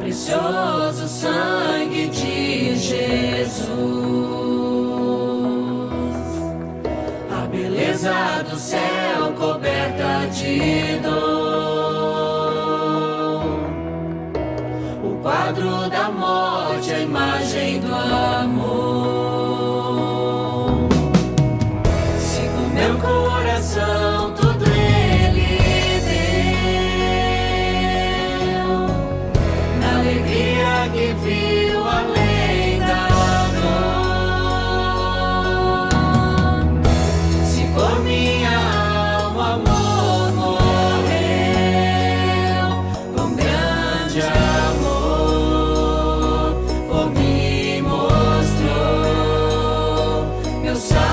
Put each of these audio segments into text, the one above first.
precioso sangue de Jesus, a beleza do céu coberta de dor, o quadro da morte, a imagem do amor. Sigo meu coração, tudo ele deu, na alegria que viu além da dor. Se por minha alma amor morreu, com grande amor por mim mostrou meu Salvador,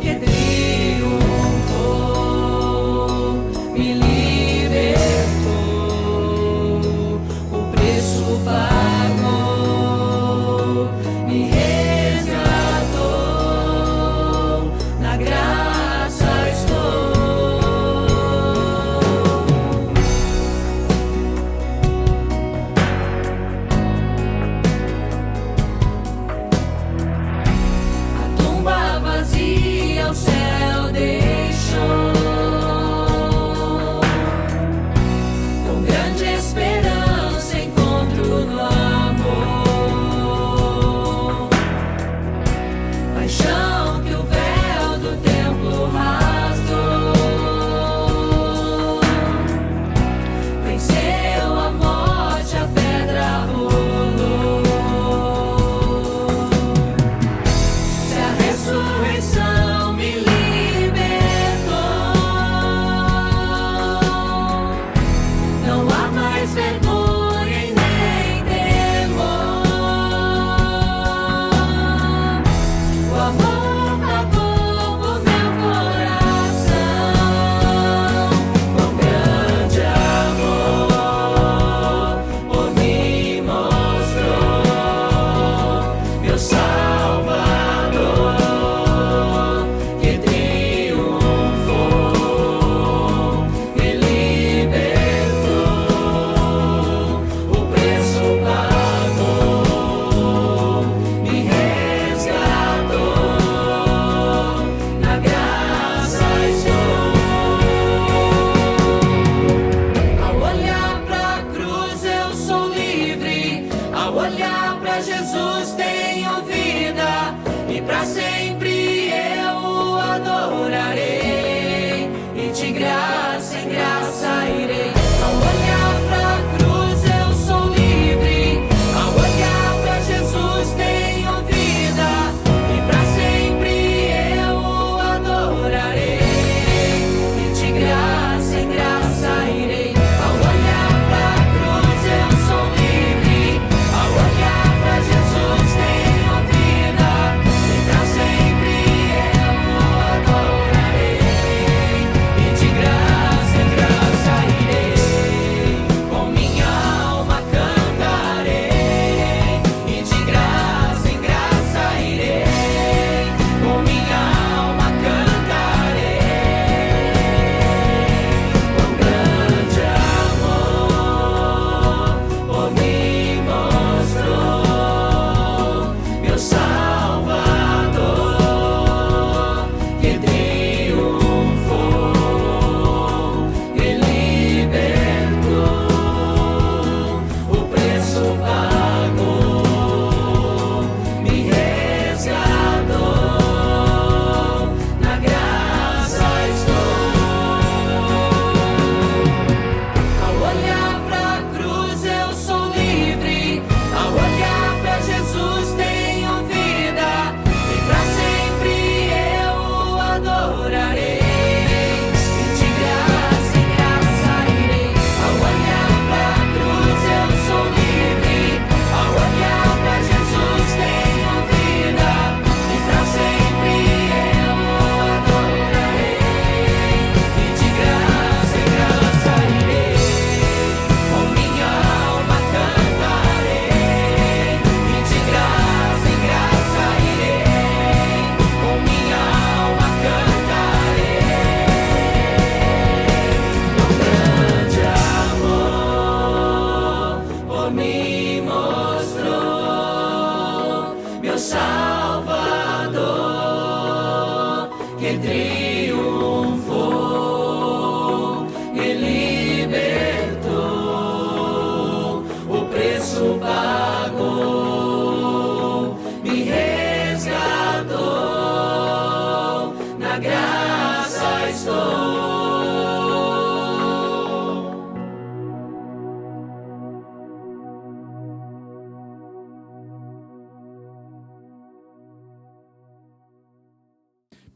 que triunfou, me libertou, o preço pagou, me resgatou, na graça estou. A tumba vazia o céu deixou, com grande esperança encontro no amor. Paixão que o véu do templo rasgou, venceu a morte, a pedra rolou. Se a ressurreição me libertou, não há mais vergonha e nem temor. O amor pagou por meu coração, com grande amor por mim mostrou meu Salvador, que triunfou, me libertou,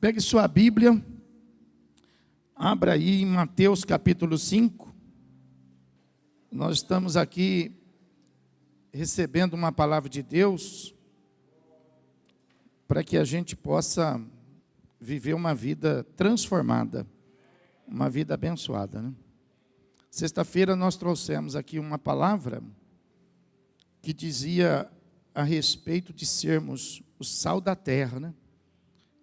Pegue sua Bíblia, abra aí em Mateus capítulo 5. Nós estamos aqui recebendo uma palavra de Deus para que a gente possa viver uma vida transformada, uma vida abençoada, né? Sexta-feira nós trouxemos aqui uma palavra que dizia a respeito de sermos o sal da terra, né?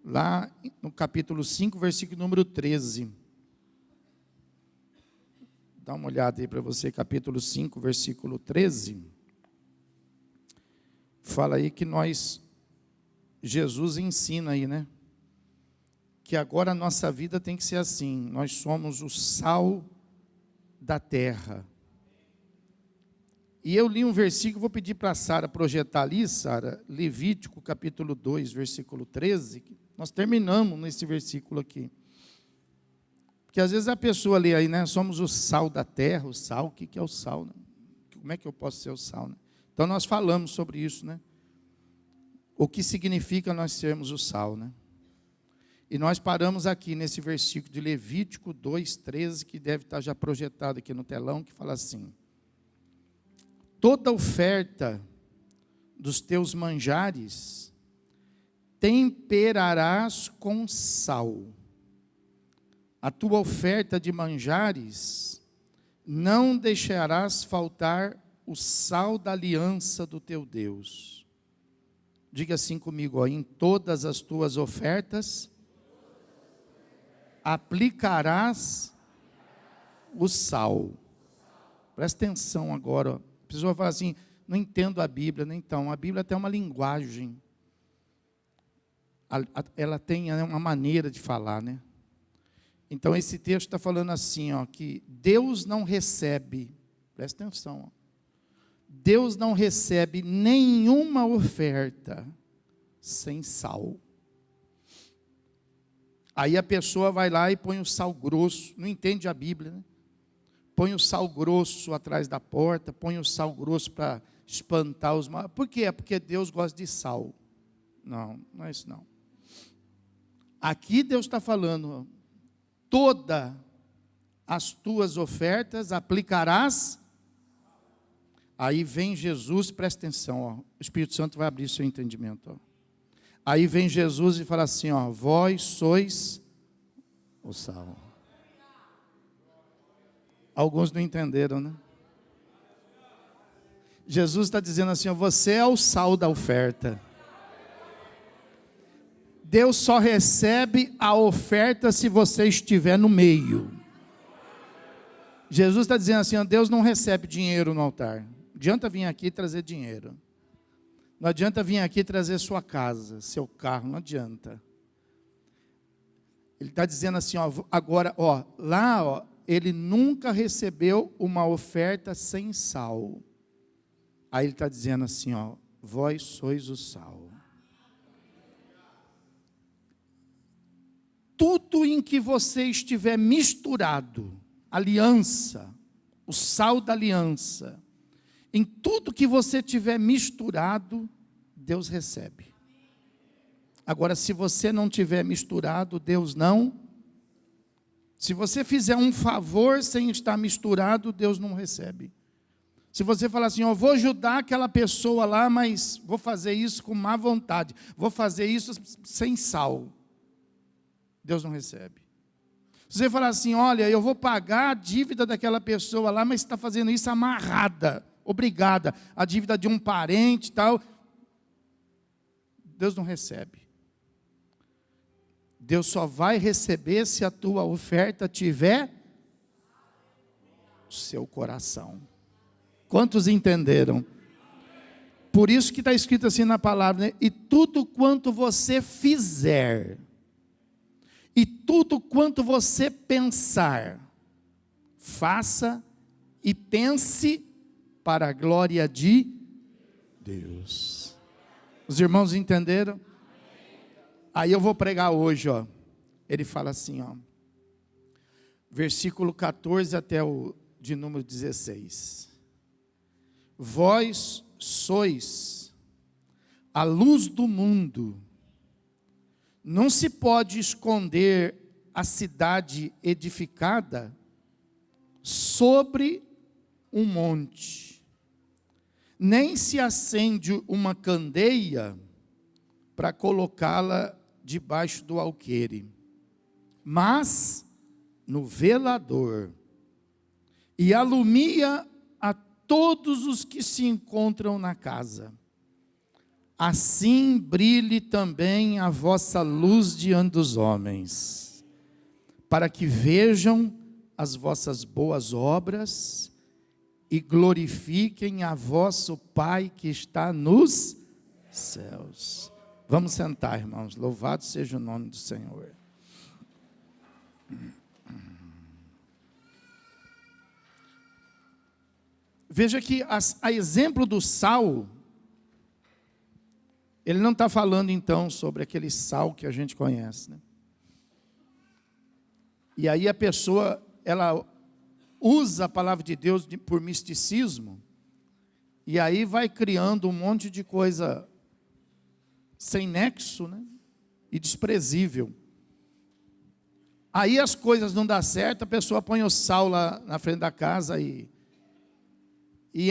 Lá no capítulo 5, versículo número 13. Dá uma olhada aí para você, capítulo 5, versículo 13. Fala aí que Jesus ensina aí, né? Que agora a nossa vida tem que ser assim, nós somos o sal da terra. E eu li um versículo, vou pedir para a Sara projetar ali, Sara, Levítico capítulo 2, versículo 13, nós terminamos nesse versículo aqui. Porque às vezes a pessoa lê aí, né, somos o sal da terra, o sal, o que é o sal, né? Como é que eu posso ser o sal, né? Então nós falamos sobre isso, né? O que significa nós sermos o sal, né? E nós paramos aqui nesse versículo de Levítico 2:13, que deve estar já projetado aqui no telão, que fala assim: toda oferta dos teus manjares temperarás com sal. A tua oferta de manjares não deixarás faltar o sal da aliança do teu Deus. Diga assim comigo, ó, em todas as tuas ofertas aplicarás o sal. Presta atenção agora, ó. A pessoa fala assim, não entendo a Bíblia, né? Então, a Bíblia tem uma linguagem, ela tem uma maneira de falar, né? Então, esse texto está falando assim, ó, que Deus não recebe, presta atenção, ó, Deus não recebe nenhuma oferta sem sal. Aí a pessoa vai lá e põe o sal grosso, não entende a Bíblia, né? Põe o sal grosso atrás da porta, põe o sal grosso para espantar os mal. Por quê? É porque Deus gosta de sal. Não, não é isso não. Aqui Deus está falando, todas as tuas ofertas aplicarás. Aí vem Jesus, presta atenção, ó, o Espírito Santo vai abrir seu entendimento, ó. Aí vem Jesus e fala assim, ó, vós sois o sal. Alguns não entenderam, né? Jesus está dizendo assim, ó, você é o sal da oferta. Deus só recebe a oferta se você estiver no meio. Jesus está dizendo assim, ó, Deus não recebe dinheiro no altar. Não adianta vir aqui trazer dinheiro. Não adianta vir aqui trazer sua casa, seu carro, não adianta. Ele está dizendo assim, ó, agora, ó, lá, ó, ele nunca recebeu uma oferta sem sal. Aí ele está dizendo assim, ó, vós sois o sal. Tudo em que você estiver misturado, aliança, o sal da aliança, em tudo que você tiver misturado, Deus recebe. Agora, se você não tiver misturado, Deus não. Se você fizer um favor sem estar misturado, Deus não recebe. Se você falar assim, eu vou ajudar aquela pessoa lá, mas vou fazer isso com má vontade, vou fazer isso sem sal, Deus não recebe. Se você falar assim, olha, eu vou pagar a dívida daquela pessoa lá, mas está fazendo isso amarrada, obrigada, a dívida de um parente e tal, Deus não recebe. Deus só vai receber se a tua oferta tiver o seu coração. Quantos entenderam? Por isso que está escrito assim na palavra, né? E tudo quanto você fizer, e tudo quanto você pensar, faça e pense para a glória de Deus. Os irmãos entenderam? Aí eu vou pregar hoje, ó. Ele fala assim, ó. Versículo 14 até o de número 16. Vós sois a luz do mundo. Não se pode esconder a cidade edificada sobre um monte, nem se acende uma candeia para colocá-la debaixo do alqueire, mas no velador, e alumia a todos os que se encontram na casa. Assim brilhe também a vossa luz diante dos homens, para que vejam as vossas boas obras e glorifiquem a vosso Pai que está nos céus. Vamos sentar, irmãos. Louvado seja o nome do Senhor. Veja que a exemplo do sal, ele não está falando então sobre aquele sal que a gente conhece, né? E aí a pessoa, ela usa a palavra de Deus por misticismo, e aí vai criando um monte de coisa sem nexo, né? E desprezível. Aí as coisas não dão certo, a pessoa põe o sal lá na frente da casa e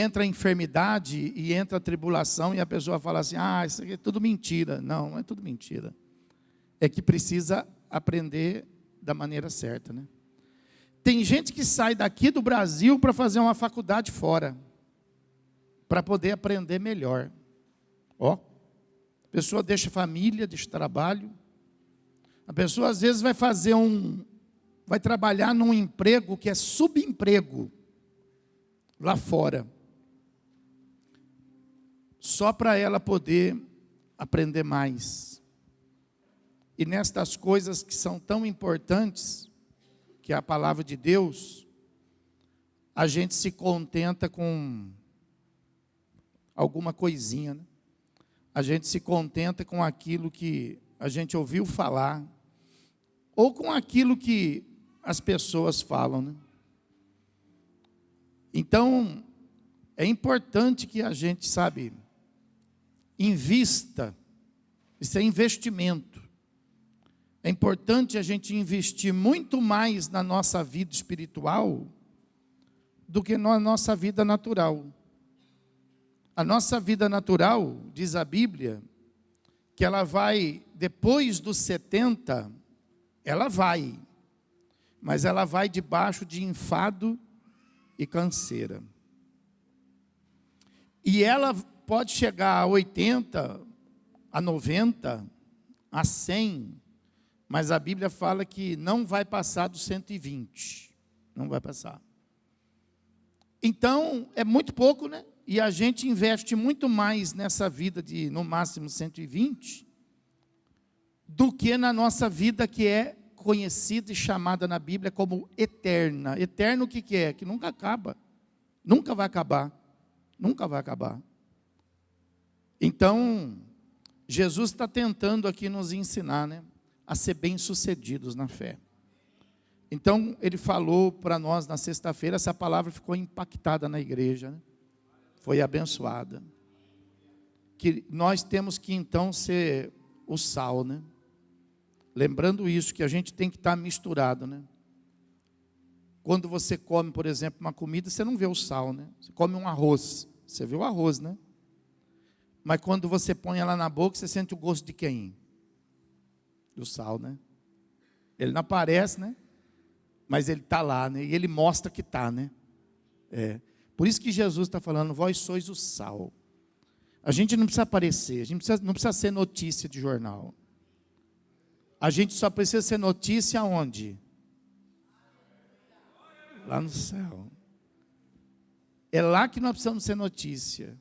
entra a enfermidade, e entra a tribulação, e a pessoa fala assim, isso aqui é tudo mentira. Não, não é tudo mentira. É que precisa aprender da maneira certa, né? Tem gente que sai daqui do Brasil para fazer uma faculdade fora, para poder aprender melhor. A pessoa deixa família, deixa trabalho. A pessoa às vezes vai trabalhar num emprego que é subemprego, lá fora, só para ela poder aprender mais. E nestas coisas que são tão importantes, que é a palavra de Deus, a gente se contenta com alguma coisinha, né? A gente se contenta com aquilo que a gente ouviu falar, ou com aquilo que as pessoas falam, né? Então, é importante que a gente, invista. Isso é investimento. É importante a gente investir muito mais na nossa vida espiritual do que na nossa vida natural. A nossa vida natural, diz a Bíblia, que ela vai, depois dos 70, ela vai, mas ela vai debaixo de enfado e canseira. E ela pode chegar a 80, a 90, a 100, mas a Bíblia fala que não vai passar dos 120, não vai passar. Então, é muito pouco, né? E a gente investe muito mais nessa vida de, no máximo, 120, do que na nossa vida que é conhecida e chamada na Bíblia como eterna. Eterno o que é? Que nunca acaba. Nunca vai acabar. Nunca vai acabar. Então, Jesus está tentando aqui nos ensinar, né, a ser bem-sucedidos na fé. Então, ele falou para nós na sexta-feira, essa palavra ficou impactada na igreja, né? Foi abençoada. Que nós temos que então ser o sal, né? Lembrando isso, que a gente tem que estar misturado, né? Quando você come, por exemplo, uma comida, você não vê o sal, né? Você come um arroz, você vê o arroz, né? Mas quando você põe ela na boca, você sente o gosto de quem? Do sal, né? Ele não aparece, né? Mas ele está lá, né? E ele mostra que está, né? Por isso que Jesus está falando, vós sois o sal. A gente não precisa aparecer, a gente não precisa ser notícia de jornal. A gente só precisa ser notícia aonde? Lá no céu. É lá que nós precisamos ser notícia.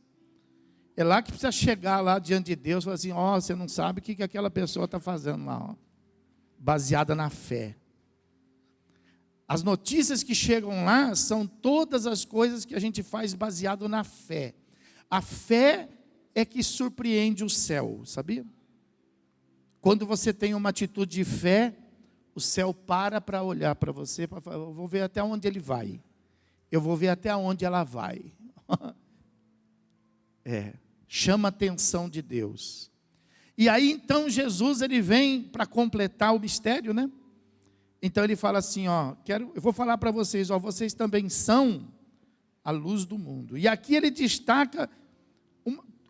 É lá que precisa chegar lá diante de Deus e falar assim, você não sabe o que aquela pessoa está fazendo lá, baseada na fé. As notícias que chegam lá são todas as coisas que a gente faz baseado na fé. A fé é que surpreende o céu, sabia? Quando você tem uma atitude de fé, o céu para olhar para você, para falar, eu vou ver até onde ele vai. Eu vou ver até onde ela vai. Chama a atenção de Deus. E aí então Jesus ele vem para completar o mistério, né? Então ele fala assim, ó, eu vou falar para vocês, ó, vocês também são a luz do mundo. E aqui ele destaca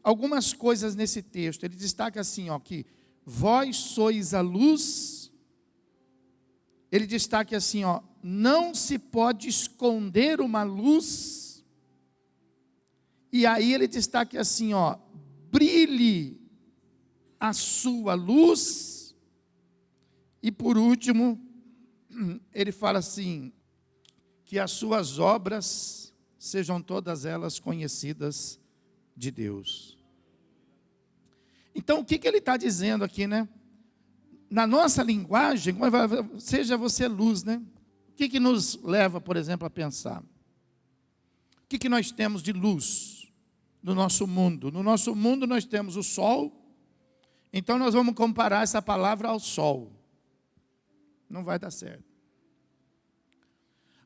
algumas coisas nesse texto. Ele destaca assim, ó, que vós sois a luz. Ele destaca assim, ó, não se pode esconder uma luz. E aí ele destaca assim, ó, brilhe a sua luz. E por último, ele fala assim, que as suas obras sejam todas elas conhecidas de Deus. Então, o que ele está dizendo aqui, né? Na nossa linguagem, seja você luz, né? O que nos leva, por exemplo, a pensar? O que nós temos de luz no nosso mundo? No nosso mundo nós temos o sol, então nós vamos comparar essa palavra ao sol. Não vai dar certo.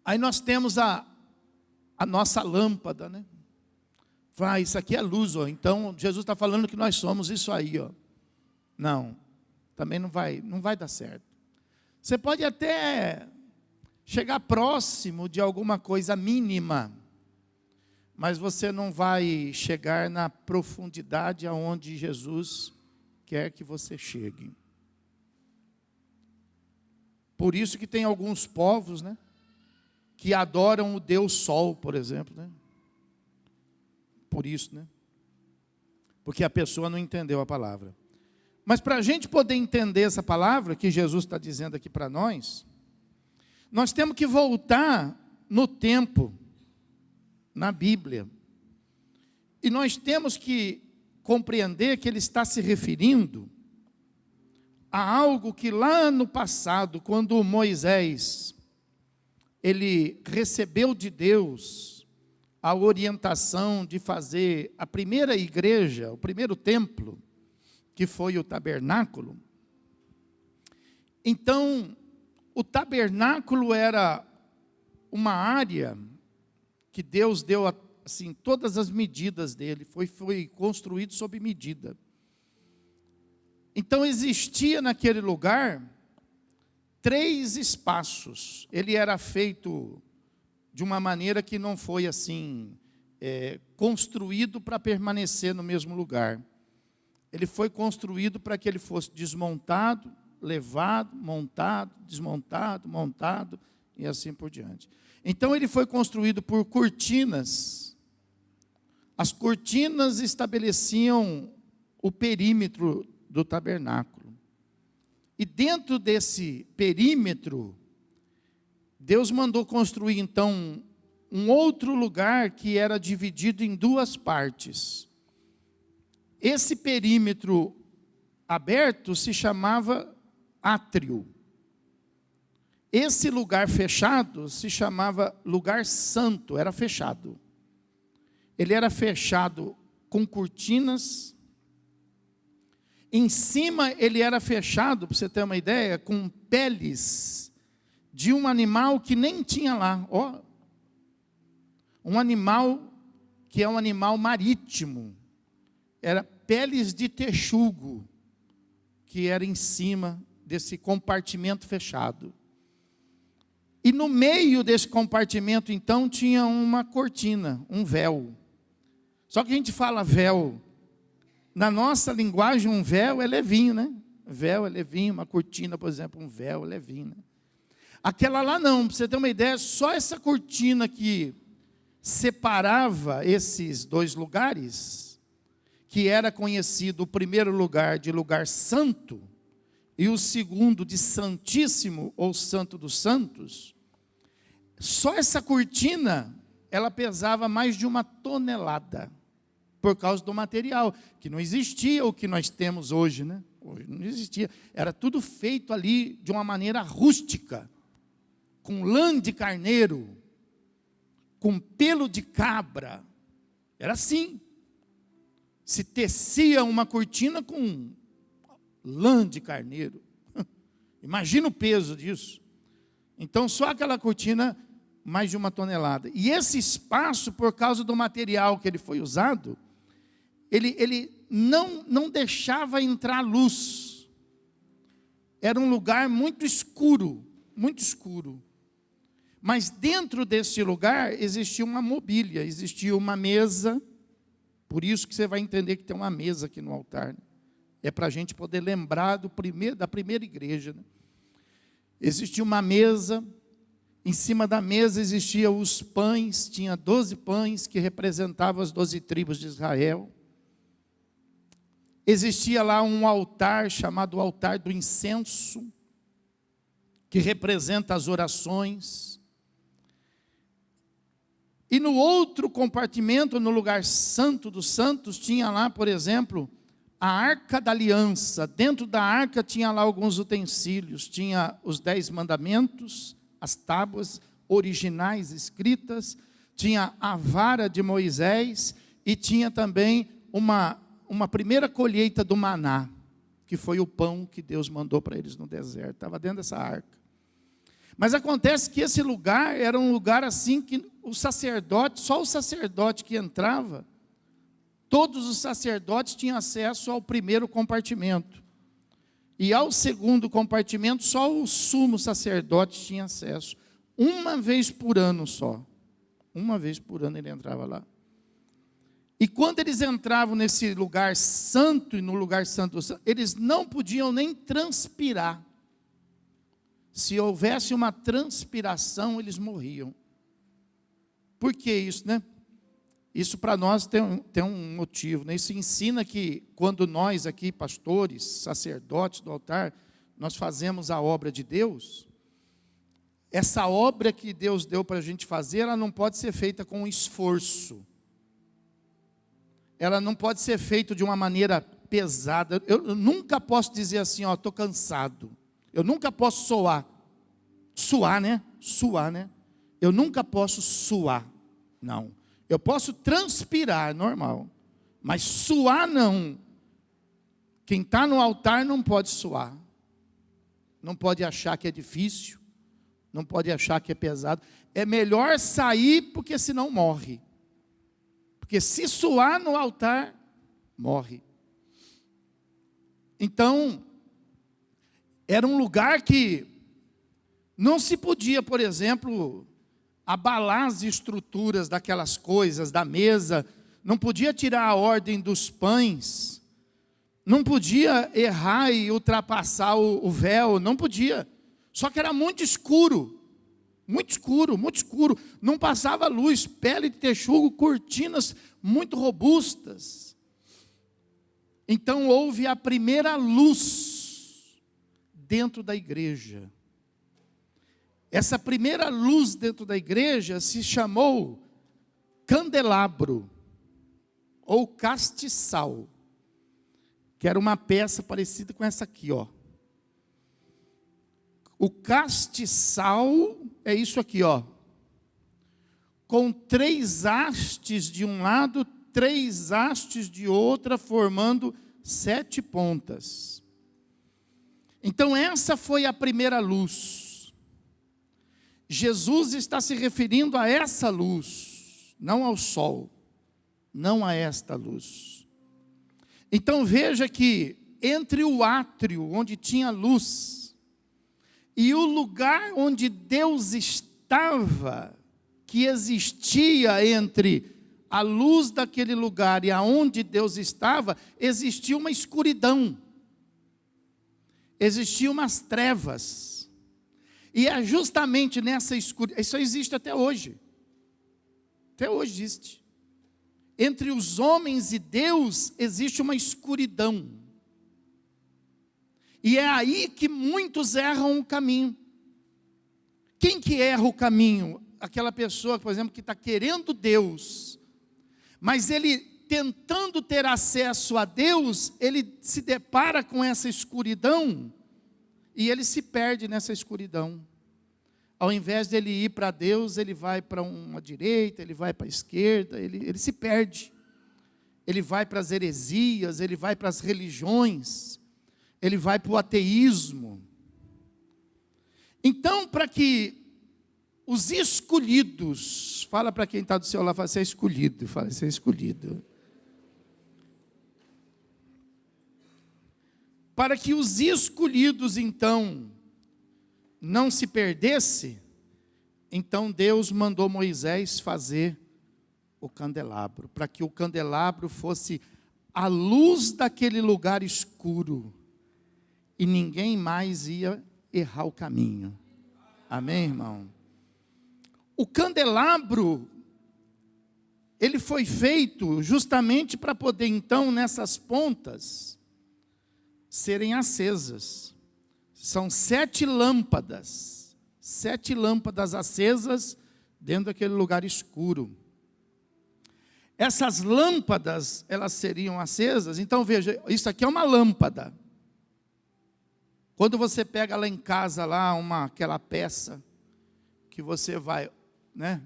Aí nós temos a nossa lâmpada, né? Isso aqui é luz, ó. Então Jesus está falando que nós somos isso aí, ó. Não, também não vai dar certo. Você pode até chegar próximo de alguma coisa mínima, mas você não vai chegar na profundidade aonde Jesus quer que você chegue. Por isso que tem alguns povos, né, que adoram o Deus Sol, por exemplo, né? Por isso, né? Porque a pessoa não entendeu a palavra. Mas para a gente poder entender essa palavra que Jesus está dizendo aqui para nós temos que voltar no tempo, na Bíblia. E nós temos que compreender que ele está se referindo a algo que lá no passado, quando Moisés, ele recebeu de Deus a orientação de fazer a primeira igreja, o primeiro templo, que foi o tabernáculo. Então, o tabernáculo era uma área que Deus deu assim todas as medidas dele, foi construído sob medida. Então existia naquele lugar 3 espaços. Ele era feito de uma maneira que não foi assim construído para permanecer no mesmo lugar. Ele foi construído para que ele fosse desmontado, levado, montado, desmontado, montado e assim por diante. Então ele foi construído por cortinas. As cortinas estabeleciam o perímetro do tabernáculo. E dentro desse perímetro, Deus mandou construir então um outro lugar que era dividido em 2 partes. Esse perímetro aberto se chamava átrio. Esse lugar fechado se chamava lugar santo, era fechado. Ele era fechado com cortinas. Em cima ele era fechado, para você ter uma ideia, com peles de um animal que nem tinha lá. Ó, um animal que é um animal marítimo. Era peles de texugo, que era em cima desse compartimento fechado. E no meio desse compartimento, então, tinha uma cortina, um véu. Só que a gente fala véu. Na nossa linguagem, um véu é levinho, né? Véu é levinho, uma cortina, por exemplo, um véu é levinho, né? Aquela lá não, para você ter uma ideia, só essa cortina que separava esses 2 lugares, que era conhecido o primeiro lugar de lugar santo, e o segundo de santíssimo, ou santo dos santos, só essa cortina, ela pesava mais de 1 tonelada, por causa do material, que não existia o que nós temos hoje, né? Hoje não existia, era tudo feito ali de uma maneira rústica, com lã de carneiro, com pelo de cabra, era assim. Se tecia uma cortina com lã de carneiro. Imagina o peso disso. Então, só aquela cortina, mais de 1 tonelada. E esse espaço, por causa do material que ele foi usado, ele não deixava entrar luz. Era um lugar muito escuro, muito escuro. Mas dentro desse lugar existia uma mobília, existia uma mesa. Por isso que você vai entender que tem uma mesa aqui no altar, né? É para a gente poder lembrar da primeira igreja, né? Existia uma mesa, em cima da mesa existiam os pães, tinha 12 pães que representavam as 12 tribos de Israel. Existia lá um altar chamado altar do incenso, que representa as orações. E no outro compartimento, no lugar santo dos santos, tinha lá, por exemplo, a arca da aliança. Dentro da arca tinha lá alguns utensílios, tinha os 10 mandamentos, as tábuas originais escritas, tinha a vara de Moisés e tinha também uma primeira colheita do maná, que foi o pão que Deus mandou para eles no deserto, estava dentro dessa arca. Mas acontece que esse lugar era um lugar assim que o sacerdote, só o sacerdote que entrava, todos os sacerdotes tinham acesso ao primeiro compartimento. E ao segundo compartimento, só o sumo sacerdote tinha acesso. Uma vez por ano só. Uma vez por ano ele entrava lá. E quando eles entravam nesse lugar santo e no lugar santo, eles não podiam nem transpirar. Se houvesse uma transpiração, eles morriam. Por que isso, né? Isso para nós tem um motivo, né? Isso ensina que quando nós aqui, pastores, sacerdotes do altar, nós fazemos a obra de Deus, essa obra que Deus deu para a gente fazer, ela não pode ser feita com esforço. Ela não pode ser feita de uma maneira pesada. Eu nunca posso dizer assim, ó, estou cansado. Eu nunca posso suar, né? Eu nunca posso suar, não. Eu posso transpirar, normal, mas suar não. Quem está no altar não pode suar, não pode achar que é difícil, não pode achar que é pesado. É melhor sair, porque senão morre. Porque se suar no altar, morre. Então, era um lugar que não se podia, por exemplo, abalar as estruturas daquelas coisas, da mesa, não podia tirar a ordem dos pães, não podia errar e ultrapassar o véu, não podia. Só que era muito escuro, muito escuro, muito escuro. Não passava luz, pele de texugo, cortinas muito robustas. Então houve a primeira luz dentro da igreja. Essa primeira luz dentro da igreja se chamou candelabro, ou castiçal, que era uma peça parecida com essa aqui, ó. O castiçal é isso aqui, ó, com 3 hastes de um lado, 3 hastes de outra, formando 7 pontas. Então essa foi a primeira luz. Jesus está se referindo a essa luz, não ao sol, não a esta luz. Então veja que entre o átrio, onde tinha luz, e o lugar onde Deus estava, que existia entre a luz daquele lugar e aonde Deus estava, existia uma escuridão, existiam umas trevas. E é justamente nessa escuridão, isso existe até hoje. Até hoje existe. Entre os homens e Deus existe uma escuridão. E é aí que muitos erram o caminho. Quem que erra o caminho? Aquela pessoa, por exemplo, que está querendo Deus, mas ele tentando ter acesso a Deus, ele se depara com essa escuridão, e ele se perde nessa escuridão. Ao invés dele ir para Deus, ele vai para uma direita, ele vai para a esquerda, ele se perde. Ele vai para as heresias, ele vai para as religiões, ele vai para o ateísmo. Então, para que os escolhidos, fala para quem está do seu lado, fala, você é escolhido, fala, você é escolhido. para que os escolhidos então não se perdesse, então Deus mandou Moisés fazer o candelabro, para que o candelabro fosse a luz daquele lugar escuro, e ninguém mais ia errar o caminho. Amém, irmão? O candelabro, ele foi feito justamente para poder então, nessas pontas, serem acesas. São 7 lâmpadas acesas dentro daquele lugar escuro. Essas lâmpadas, elas seriam acesas. Então veja, isso aqui é uma lâmpada. Quando você pega lá em casa aquela peça que você vai,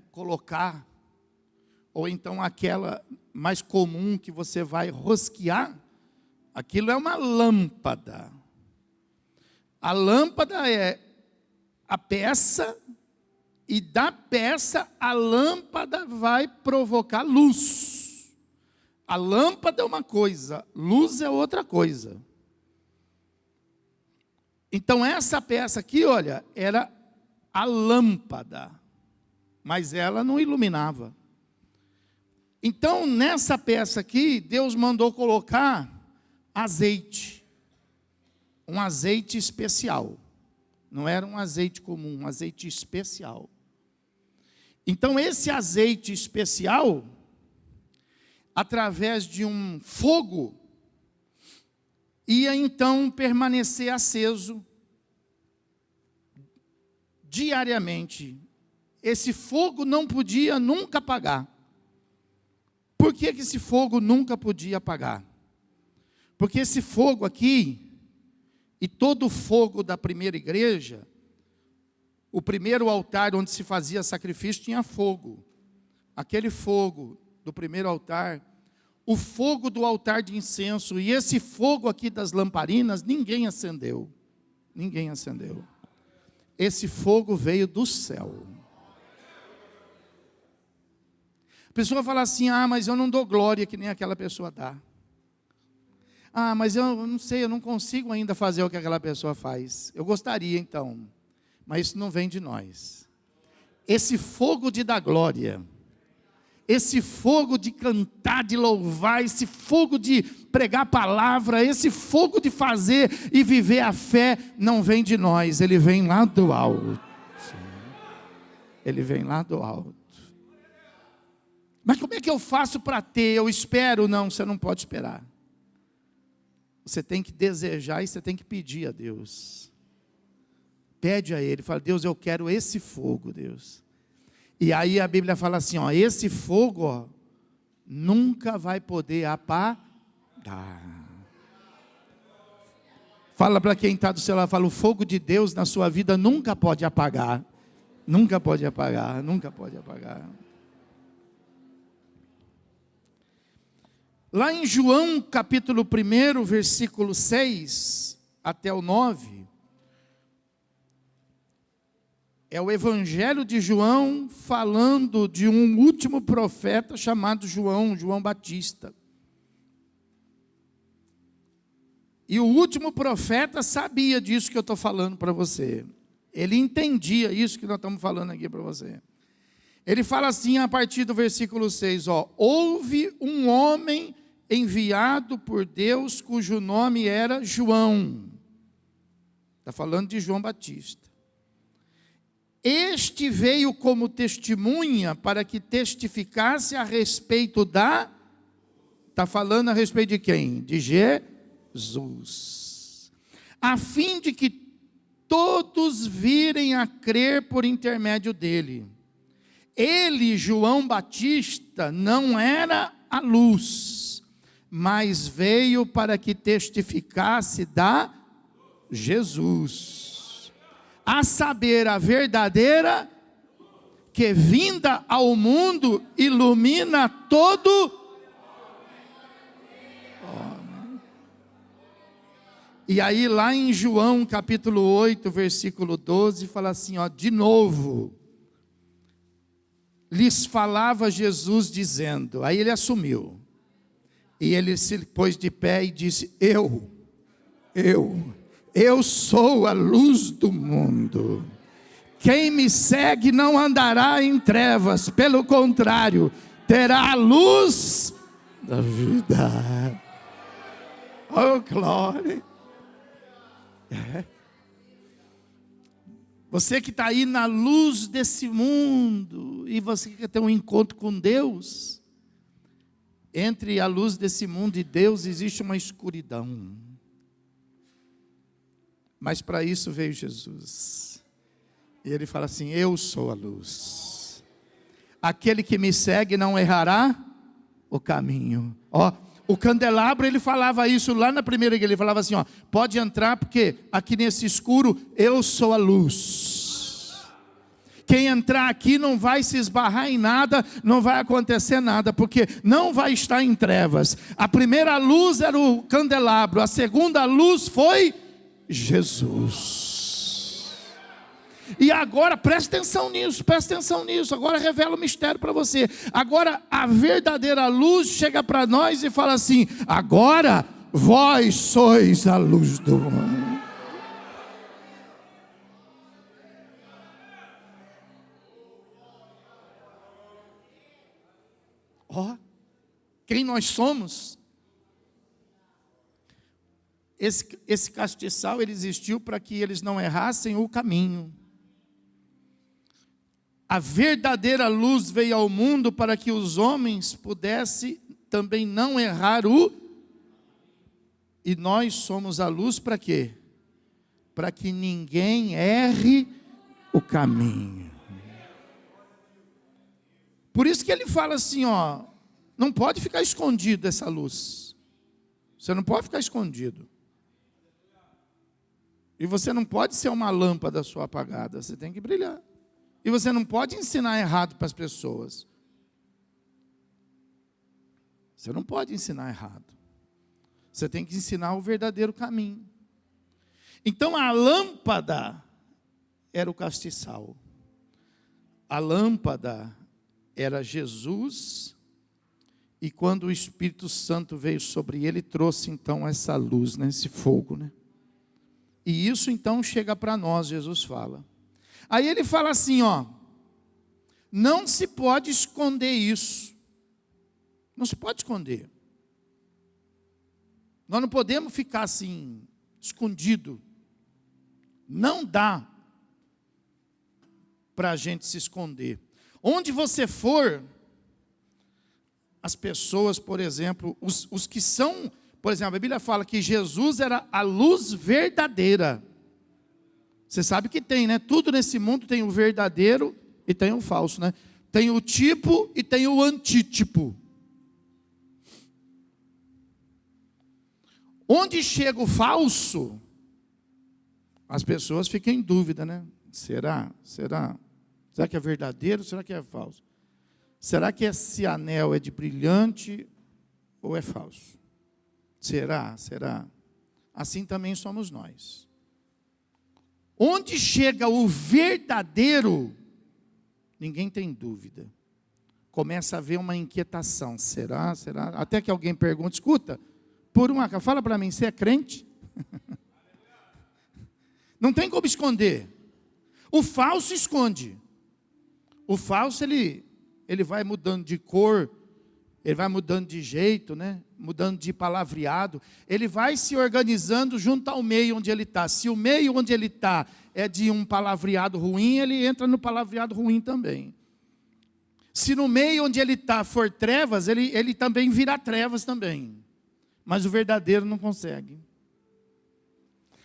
colocar, ou então aquela mais comum que você vai rosquear, aquilo é uma lâmpada. A lâmpada é a peça, e da peça a lâmpada vai provocar luz. A lâmpada é uma coisa, luz é outra coisa. Então essa peça aqui, olha, era a lâmpada, mas ela não iluminava. Então nessa peça aqui, Deus mandou colocar azeite. Um azeite especial. Não era um azeite comum, um azeite especial. Então esse azeite especial, através de um fogo, ia então permanecer aceso diariamente. Esse fogo não podia nunca apagar. Por que esse fogo nunca podia apagar? Porque esse fogo aqui, e todo o fogo da primeira igreja, o primeiro altar onde se fazia sacrifício tinha fogo. Aquele fogo do primeiro altar, o fogo do altar de incenso, e esse fogo aqui das lamparinas, ninguém acendeu. Ninguém acendeu. Esse fogo veio do céu. A pessoa fala assim, mas eu não dou glória que nem aquela pessoa dá. Mas eu não sei, eu não consigo ainda fazer o que aquela pessoa faz. Eu gostaria então, mas isso não vem de nós. Esse fogo de dar glória, esse fogo de cantar, de louvar, esse fogo de pregar a palavra, esse fogo de fazer e viver a fé, não vem de nós, ele vem lá do alto. Ele vem lá do alto. Mas como é que eu faço para ter? Eu espero? Não, você não pode esperar. Você tem que desejar e você tem que pedir a Deus. Pede a Ele, fala, Deus, eu quero esse fogo, Deus. E aí a Bíblia fala assim, esse fogo, nunca vai poder apagar. Fala para quem está do seu lado, fala, o fogo de Deus na sua vida nunca pode apagar. Nunca pode apagar, nunca pode apagar. Lá em João capítulo 1, versículo 6 até o 9, é o evangelho de João falando de um último profeta chamado João Batista. E o último profeta sabia disso que eu estou falando para você. Ele entendia isso que nós estamos falando aqui para você. Ele fala assim a partir do versículo 6, houve um homem enviado por Deus, cujo nome era João. Está falando de João Batista. Este veio como testemunha para que testificasse a respeito está falando a respeito de quem? De Jesus. A fim de que todos virem a crer por intermédio dele. Ele, João Batista, não era a luz, mas veio para que testificasse da Jesus, a saber, a verdadeira, que vinda ao mundo, ilumina todo homem. E aí lá em João capítulo 8, versículo 12, fala assim, de novo, lhes falava Jesus dizendo, aí ele assumiu, e ele se pôs de pé e disse, eu Eu sou a luz do mundo. Quem me segue não andará em trevas, pelo contrário, terá a luz da vida. Oh, glória. Você que está aí na luz desse mundo, e você quer ter um encontro com Deus, entre a luz desse mundo e Deus existe uma escuridão. Mas para isso veio Jesus. E ele fala assim: eu sou a luz. Aquele que me segue não errará o caminho. Ó, o candelabro, ele falava isso lá na primeira igreja. Ele falava assim, ó: pode entrar, porque aqui nesse escuro eu sou a luz. Quem entrar aqui não vai se esbarrar em nada, não vai acontecer nada, porque não vai estar em trevas. A primeira luz era o candelabro, a segunda luz foi Jesus. E agora, presta atenção nisso, agora revela o mistério para você. Agora a verdadeira luz chega para nós e fala assim: agora vós sois a luz do mundo. Ó, quem nós somos? Esse castiçal, ele existiu para que eles não errassem o caminho. A verdadeira luz veio ao mundo para que os homens pudessem também não errar E nós somos a luz para quê? Para que ninguém erre o caminho. Por isso que ele fala assim, ó: não pode ficar escondido essa luz. Você não pode ficar escondido. E você não pode ser uma lâmpada só apagada, você tem que brilhar. E você não pode ensinar errado para as pessoas. Você não pode ensinar errado. Você tem que ensinar o verdadeiro caminho. Então a lâmpada era o castiçal. A lâmpada era Jesus. E quando o Espírito Santo veio sobre ele, trouxe então essa luz, né, esse fogo, né? E isso então chega para nós, Jesus fala. Aí ele fala assim, ó: não se pode esconder isso. Não se pode esconder. Nós não podemos ficar assim, escondido. Não dá para a gente se esconder. Onde você for, as pessoas, por exemplo, os que são, por exemplo, a Bíblia fala que Jesus era a luz verdadeira. Você sabe que tem, né? Tudo nesse mundo tem o verdadeiro e tem o falso, né? Tem o tipo e tem o antítipo. Onde chega o falso, as pessoas ficam em dúvida, né? Será? Será que é verdadeiro? Será que é falso? Será que esse anel é de brilhante ou é falso? Será? Assim também somos nós. Onde chega o verdadeiro, ninguém tem dúvida. Começa a haver uma inquietação. Será? Até que alguém pergunta: escuta, fala para mim, você é crente? Não tem como esconder. O falso esconde. O falso, ele vai mudando de cor, ele vai mudando de jeito, né? Mudando de palavreado, ele vai se organizando junto ao meio onde ele está. Se o meio onde ele está é de um palavreado ruim, ele entra no palavreado ruim também. Se no meio onde ele está for trevas, ele também vira trevas também. Mas o verdadeiro não consegue.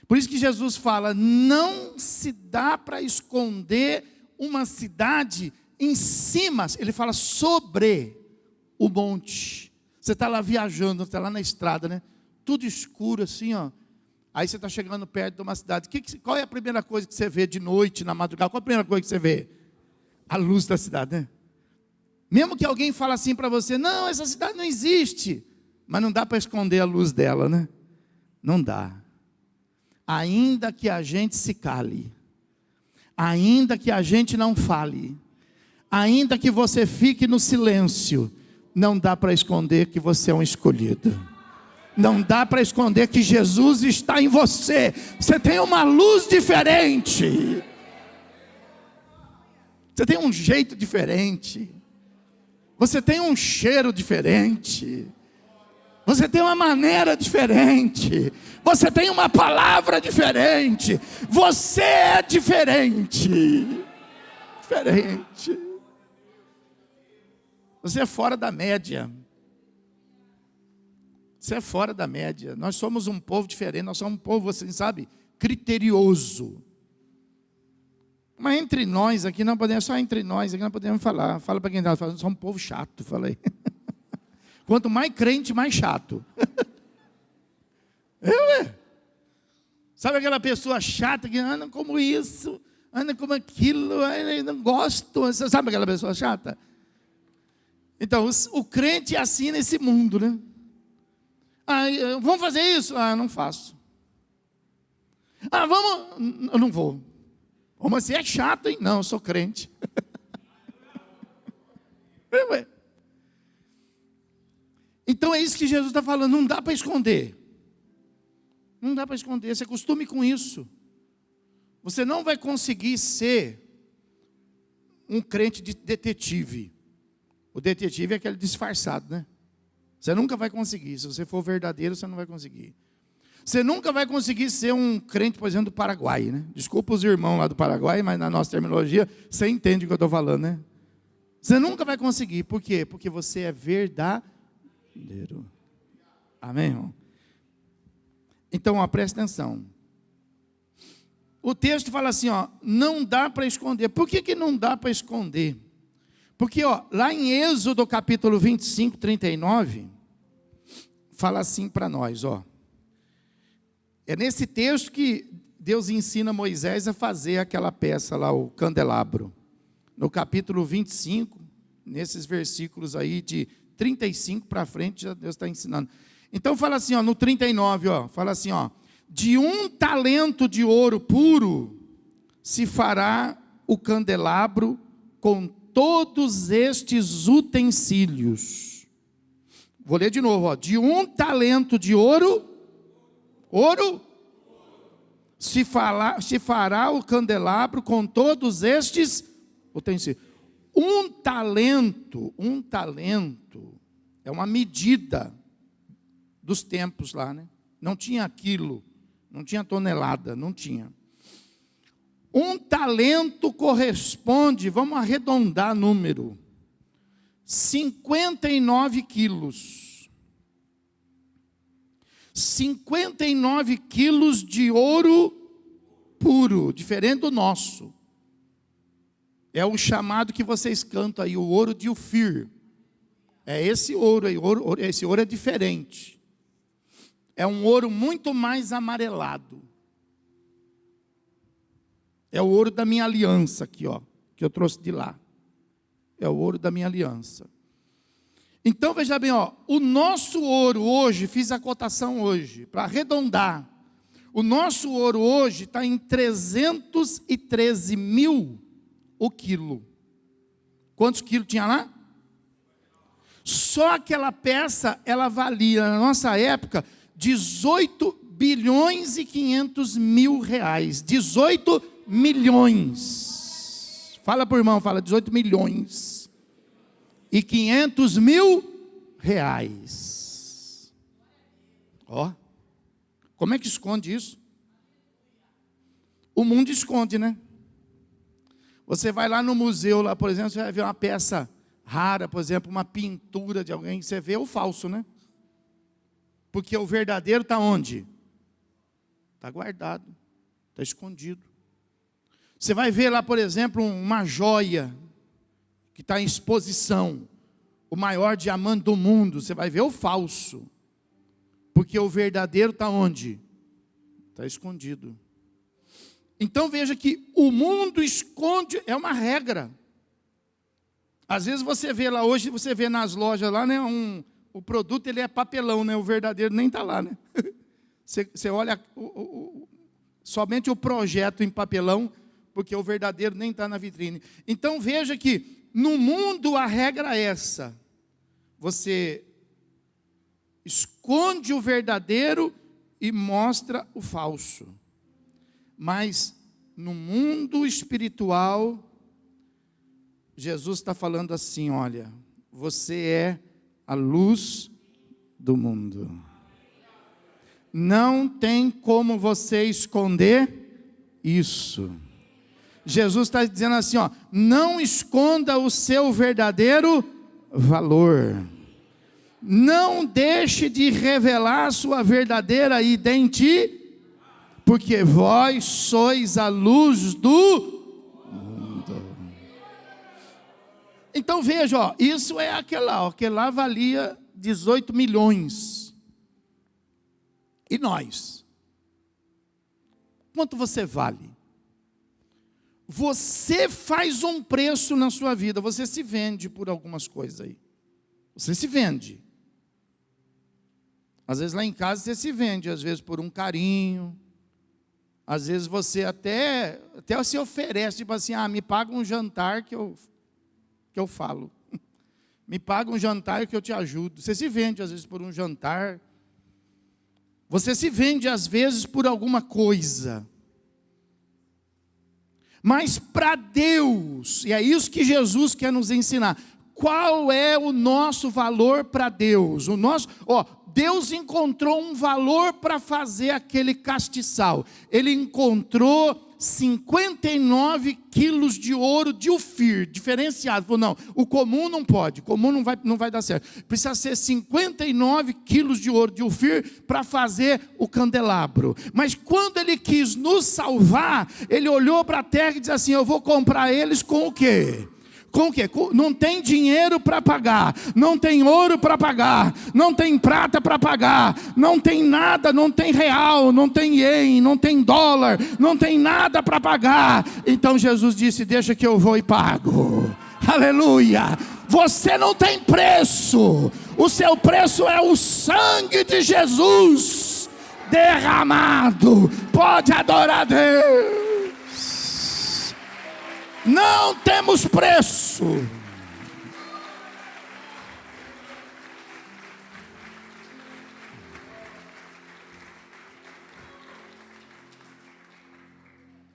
Por isso que Jesus fala: não se dá para esconder uma cidade em cima. Ele fala sobre o monte. Você está lá viajando, está lá na estrada, né? Tudo escuro assim, ó. Aí você está chegando perto de uma cidade. Qual é a primeira coisa que você vê de noite, na madrugada? Qual é a primeira coisa que você vê? A luz da cidade, né? Mesmo que alguém fale assim para você: não, essa cidade não existe. Mas não dá para esconder a luz dela, né? Não dá. Ainda que a gente se cale, ainda que a gente não fale, ainda que você fique no silêncio, não dá para esconder que você é um escolhido. Não dá para esconder que Jesus está em você. Você tem uma luz diferente. Você tem um jeito diferente. Você tem um cheiro diferente. Você tem uma maneira diferente. Você tem uma palavra diferente. Você é diferente. Diferente. Você é fora da média. Você é fora da média. Nós somos um povo diferente. Nós somos um povo, assim, sabe, criterioso. Mas entre nós aqui, não podemos, só entre nós aqui não podemos falar. Fala para quem está falando, somos um povo chato, falei. Quanto mais crente, mais chato. Sabe aquela pessoa chata que anda como isso, anda como aquilo, eu não gosto. Sabe aquela pessoa chata? Então, o crente é assim nesse mundo, né? Vamos fazer isso? Não faço. Vamos, eu não vou. Mas você é chato, hein? Não, eu sou crente. Então é isso que Jesus está falando, não dá para esconder. Não dá para esconder, se acostume com isso. Você não vai conseguir ser um crente de detetive. O detetive é aquele disfarçado, né? Você nunca vai conseguir, se você for verdadeiro, você não vai conseguir. Você nunca vai conseguir ser um crente, por exemplo, do Paraguai, né? Desculpa os irmãos lá do Paraguai, mas na nossa terminologia, você entende o que eu estou falando, né? Você nunca vai conseguir, por quê? Porque você é verdadeiro. Amém, irmão? Então, ó, presta atenção. O texto fala assim, ó, não dá para esconder. Por que não dá para esconder? Porque, ó, lá em Êxodo capítulo 25, 39, fala assim para nós, ó. É nesse texto que Deus ensina Moisés a fazer aquela peça lá, o candelabro. No capítulo 25, nesses versículos aí de 35 para frente, já Deus está ensinando. Então fala assim, ó, no 39, ó, fala assim, ó, de 1 talento de ouro puro se fará o candelabro com todos estes utensílios. Vou ler de novo, ó, de 1 talento de ouro se fará o candelabro com todos estes utensílios. Um talento é uma medida dos tempos lá, né? Não tinha quilo, não tinha tonelada, não tinha. 1 talento corresponde, vamos arredondar número, 59 quilos. 59 quilos de ouro puro, diferente do nosso. É o chamado que vocês cantam aí, o ouro de Ofir. É esse ouro aí, esse ouro é diferente. É um ouro muito mais amarelado. É o ouro da minha aliança aqui, ó, que eu trouxe de lá. É o ouro da minha aliança. Então, veja bem, ó, o nosso ouro hoje, fiz a cotação hoje, para arredondar. O nosso ouro hoje está em 313 mil o quilo. Quantos quilos tinha lá? Só aquela peça, ela valia, na nossa época, 18 bilhões e 500 mil reais. 18 milhões. Fala para o irmão, fala 18 milhões. E 500 mil reais. Ó, como é que esconde isso? O mundo esconde, né? Você vai lá no museu, lá, por exemplo, você vai ver uma peça rara, por exemplo, uma pintura de alguém, você vê o falso, né? Porque o verdadeiro está onde? Está guardado, está escondido. Você vai ver lá, por exemplo, uma joia que está em exposição, o maior diamante do mundo, você vai ver o falso, porque o verdadeiro está onde? Está escondido. Então veja que o mundo esconde, é uma regra. Às vezes você vê lá hoje, você vê nas lojas lá, né, o produto ele é papelão, né, o verdadeiro nem está lá, né? Você olha somente o projeto em papelão, porque o verdadeiro nem está na vitrine. Então veja que no mundo a regra é essa. Você esconde o verdadeiro e mostra o falso. Mas no mundo espiritual, Jesus está falando assim, olha, você é a luz do mundo. Não tem como você esconder isso. Jesus está dizendo assim, ó, não esconda o seu verdadeiro valor. Não deixe de revelar sua verdadeira identidade, porque vós sois a luz do mundo. Então veja, ó, isso é aquele lá valia 18 milhões. E nós? Quanto você vale? Você faz um preço na sua vida, você se vende por algumas coisas aí. Você se vende. Às vezes lá em casa você se vende, às vezes por um carinho. Às vezes você até se oferece, tipo assim, me paga um jantar que eu falo. Me paga um jantar que eu te ajudo. Você se vende às vezes por um jantar. Você se vende às vezes por alguma coisa. Mas para Deus, e é isso que Jesus quer nos ensinar. Qual é o nosso valor para Deus? Deus encontrou um valor para fazer aquele castiçal. Ele encontrou 59 quilos de ouro de Ofir, diferenciado. Falou, não, o comum não pode, o comum não vai dar certo. Precisa ser 59 quilos de ouro de Ofir para fazer o candelabro. Mas quando ele quis nos salvar, ele olhou para a terra e disse assim, eu vou comprar eles com o quê? Com o quê? Não tem dinheiro para pagar, não tem ouro para pagar, não tem prata para pagar, não tem nada, não tem real, não tem ien, não tem dólar, não tem nada para pagar. Então Jesus disse, deixa que eu vou e pago. Aleluia! Você não tem preço, o seu preço é o sangue de Jesus derramado. Pode adorar a Deus. Não temos preço.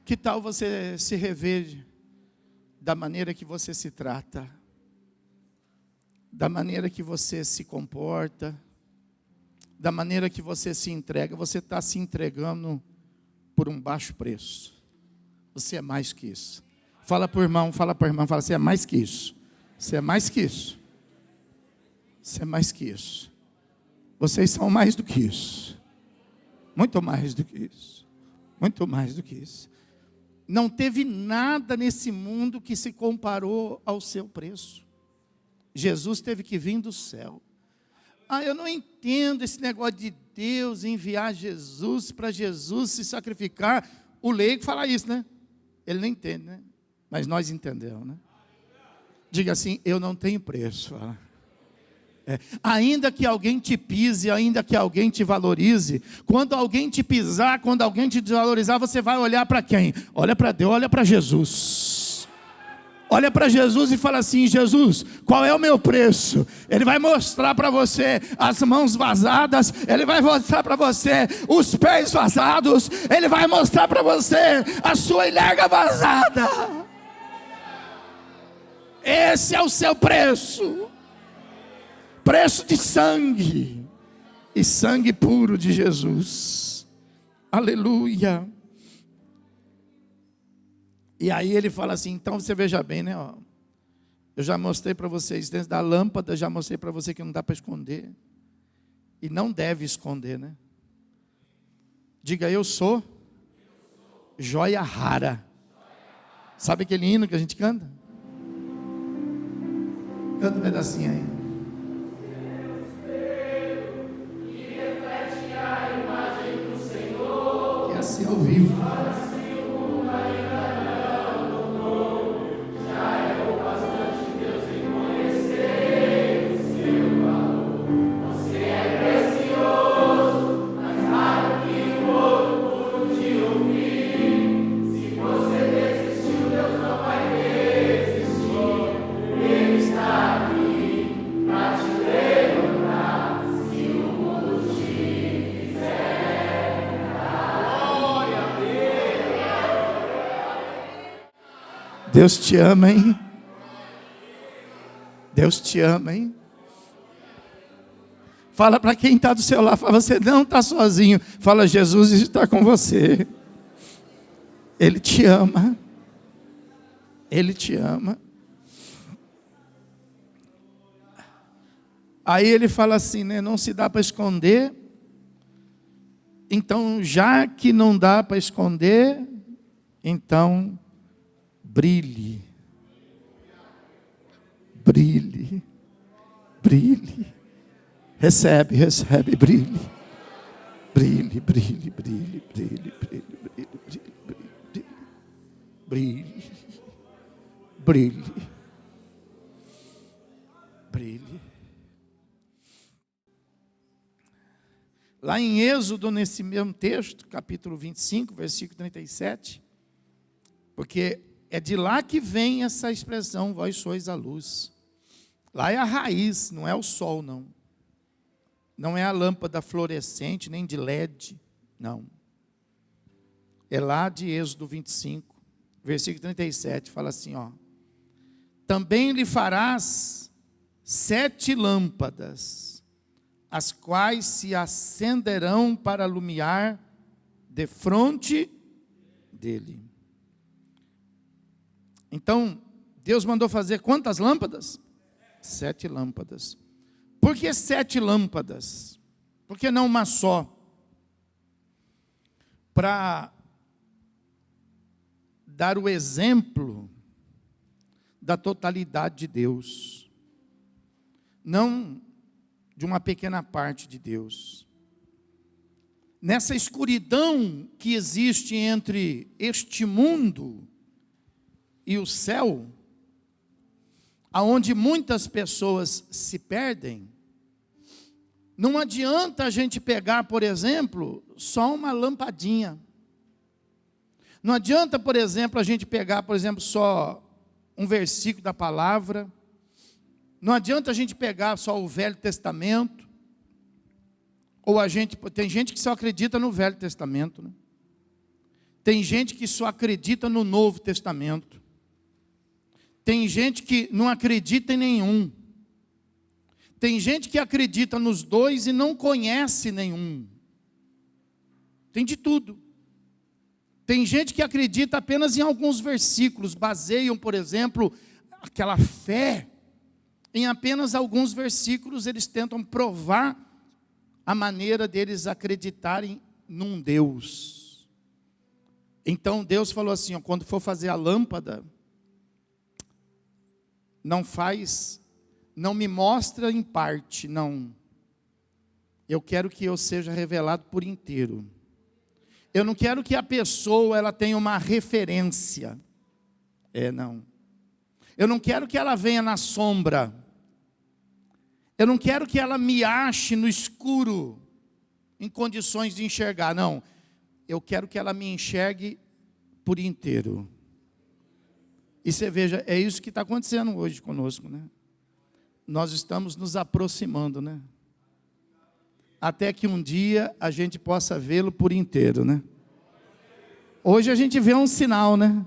Que tal você se rever da maneira que você se trata, da maneira que você se comporta, da maneira que você se entrega? Você está se entregando por um baixo preço. Você é mais que isso. Fala para o irmão, fala, você é mais que isso. Você é mais que isso. Você é mais que isso. Vocês são mais do que isso. Muito mais do que isso. Muito mais do que isso. Não teve nada nesse mundo que se comparou ao seu preço. Jesus teve que vir do céu. Eu não entendo esse negócio de Deus enviar Jesus para Jesus se sacrificar. O leigo fala isso, né? Ele não entende, né? Mas nós entendemos, né? Diga assim, eu não tenho preço. Ainda que alguém te pise, ainda que alguém te valorize, quando alguém te pisar, quando alguém te desvalorizar, você vai olhar para quem? Olha para Deus, olha para Jesus. Olha para Jesus e fala assim, Jesus, qual é o meu preço? Ele vai mostrar para você as mãos vazadas, ele vai mostrar para você os pés vazados, ele vai mostrar para você a sua ilharga vazada. Esse é o seu preço. Preço de sangue. E sangue puro de Jesus. Aleluia. E aí ele fala assim, então você veja bem, né? Eu já mostrei para vocês, dentro da lâmpada, já mostrei para você que não dá para esconder. E não deve esconder, né? Diga, eu sou joia rara. Sabe aquele hino que a gente canta? Canta um pedacinho aí. Que assim eu vivo. Deus te ama, hein? Deus te ama, hein? Fala para quem está do seu lado, fala, você não está sozinho. Fala, Jesus está com você. Ele te ama. Ele te ama. Aí ele fala assim, né? Não se dá para esconder. Então, já que não dá para esconder, então brilhe. Brilhe. Brilhe. Recebe, recebe, brilhe. Brilhe, brilhe, brilhe, brilhe, brilhe, brilhe, brilhe, brilhe, brilhe, brilhe. Lá em Êxodo, nesse mesmo texto, capítulo 25, versículo 37, porque é de lá que vem essa expressão, vós sois a luz. Lá é a raiz, não é o sol, não. Não é a lâmpada fluorescente, nem de LED, não. É lá de Êxodo 25, versículo 37, fala assim, ó. Também lhe farás 7 lâmpadas, as quais se acenderão para alumiar defronte dele. Então, Deus mandou fazer quantas lâmpadas? 7 lâmpadas. Por que 7 lâmpadas? Por que não uma só? Para dar o exemplo da totalidade de Deus. Não de uma pequena parte de Deus. Nessa escuridão que existe entre este mundo e o céu, aonde muitas pessoas se perdem, não adianta a gente pegar, por exemplo, só uma lampadinha. Não adianta, por exemplo, a gente pegar, por exemplo, só um versículo da palavra. Não adianta a gente pegar só o Velho Testamento. Ou tem gente que só acredita no Velho Testamento, né? Tem gente que só acredita no Novo Testamento. Tem gente que não acredita em nenhum. Tem gente que acredita nos dois e não conhece nenhum. Tem de tudo. Tem gente que acredita apenas em alguns versículos, baseiam, por exemplo, aquela fé em apenas alguns versículos. Eles tentam provar a maneira deles acreditarem num Deus. Então Deus falou assim, ó, quando for fazer a lâmpada, não me mostra em parte, não. Eu quero que eu seja revelado por inteiro. Eu não quero que a pessoa ela tenha uma referência. Não. Eu não quero que ela venha na sombra. Eu não quero que ela me ache no escuro, em condições de enxergar, não. Eu quero que ela me enxergue por inteiro. E você veja, é isso que está acontecendo hoje conosco, né? Nós estamos nos aproximando, né? Até que um dia a gente possa vê-lo por inteiro, né? Hoje a gente vê um sinal, né?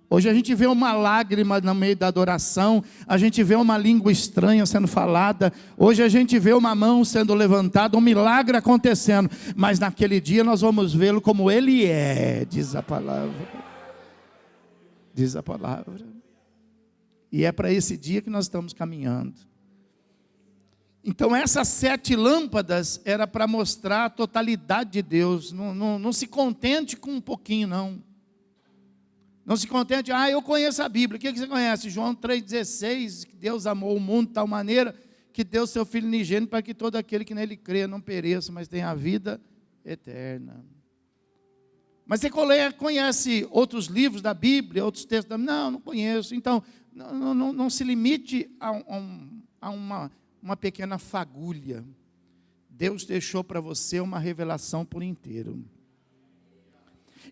Hoje a gente vê uma lágrima no meio da adoração, a gente vê uma língua estranha sendo falada, hoje a gente vê uma mão sendo levantada, um milagre acontecendo, mas naquele dia nós vamos vê-lo como Ele é, diz a palavra. Diz a palavra. E é para esse dia que nós estamos caminhando. Então essas 7 lâmpadas era para mostrar a totalidade de Deus. Não se contente com um pouquinho, não. Não se contente, eu conheço a Bíblia. O que você conhece? João 3,16, que Deus amou o mundo de tal maneira que deu seu Filho unigênito para que todo aquele que nele crê não pereça, mas tenha a vida eterna. Mas você conhece outros livros da Bíblia, outros textos da Bíblia? Não conheço. Então, não se limite a uma pequena fagulha. Deus deixou para você uma revelação por inteiro.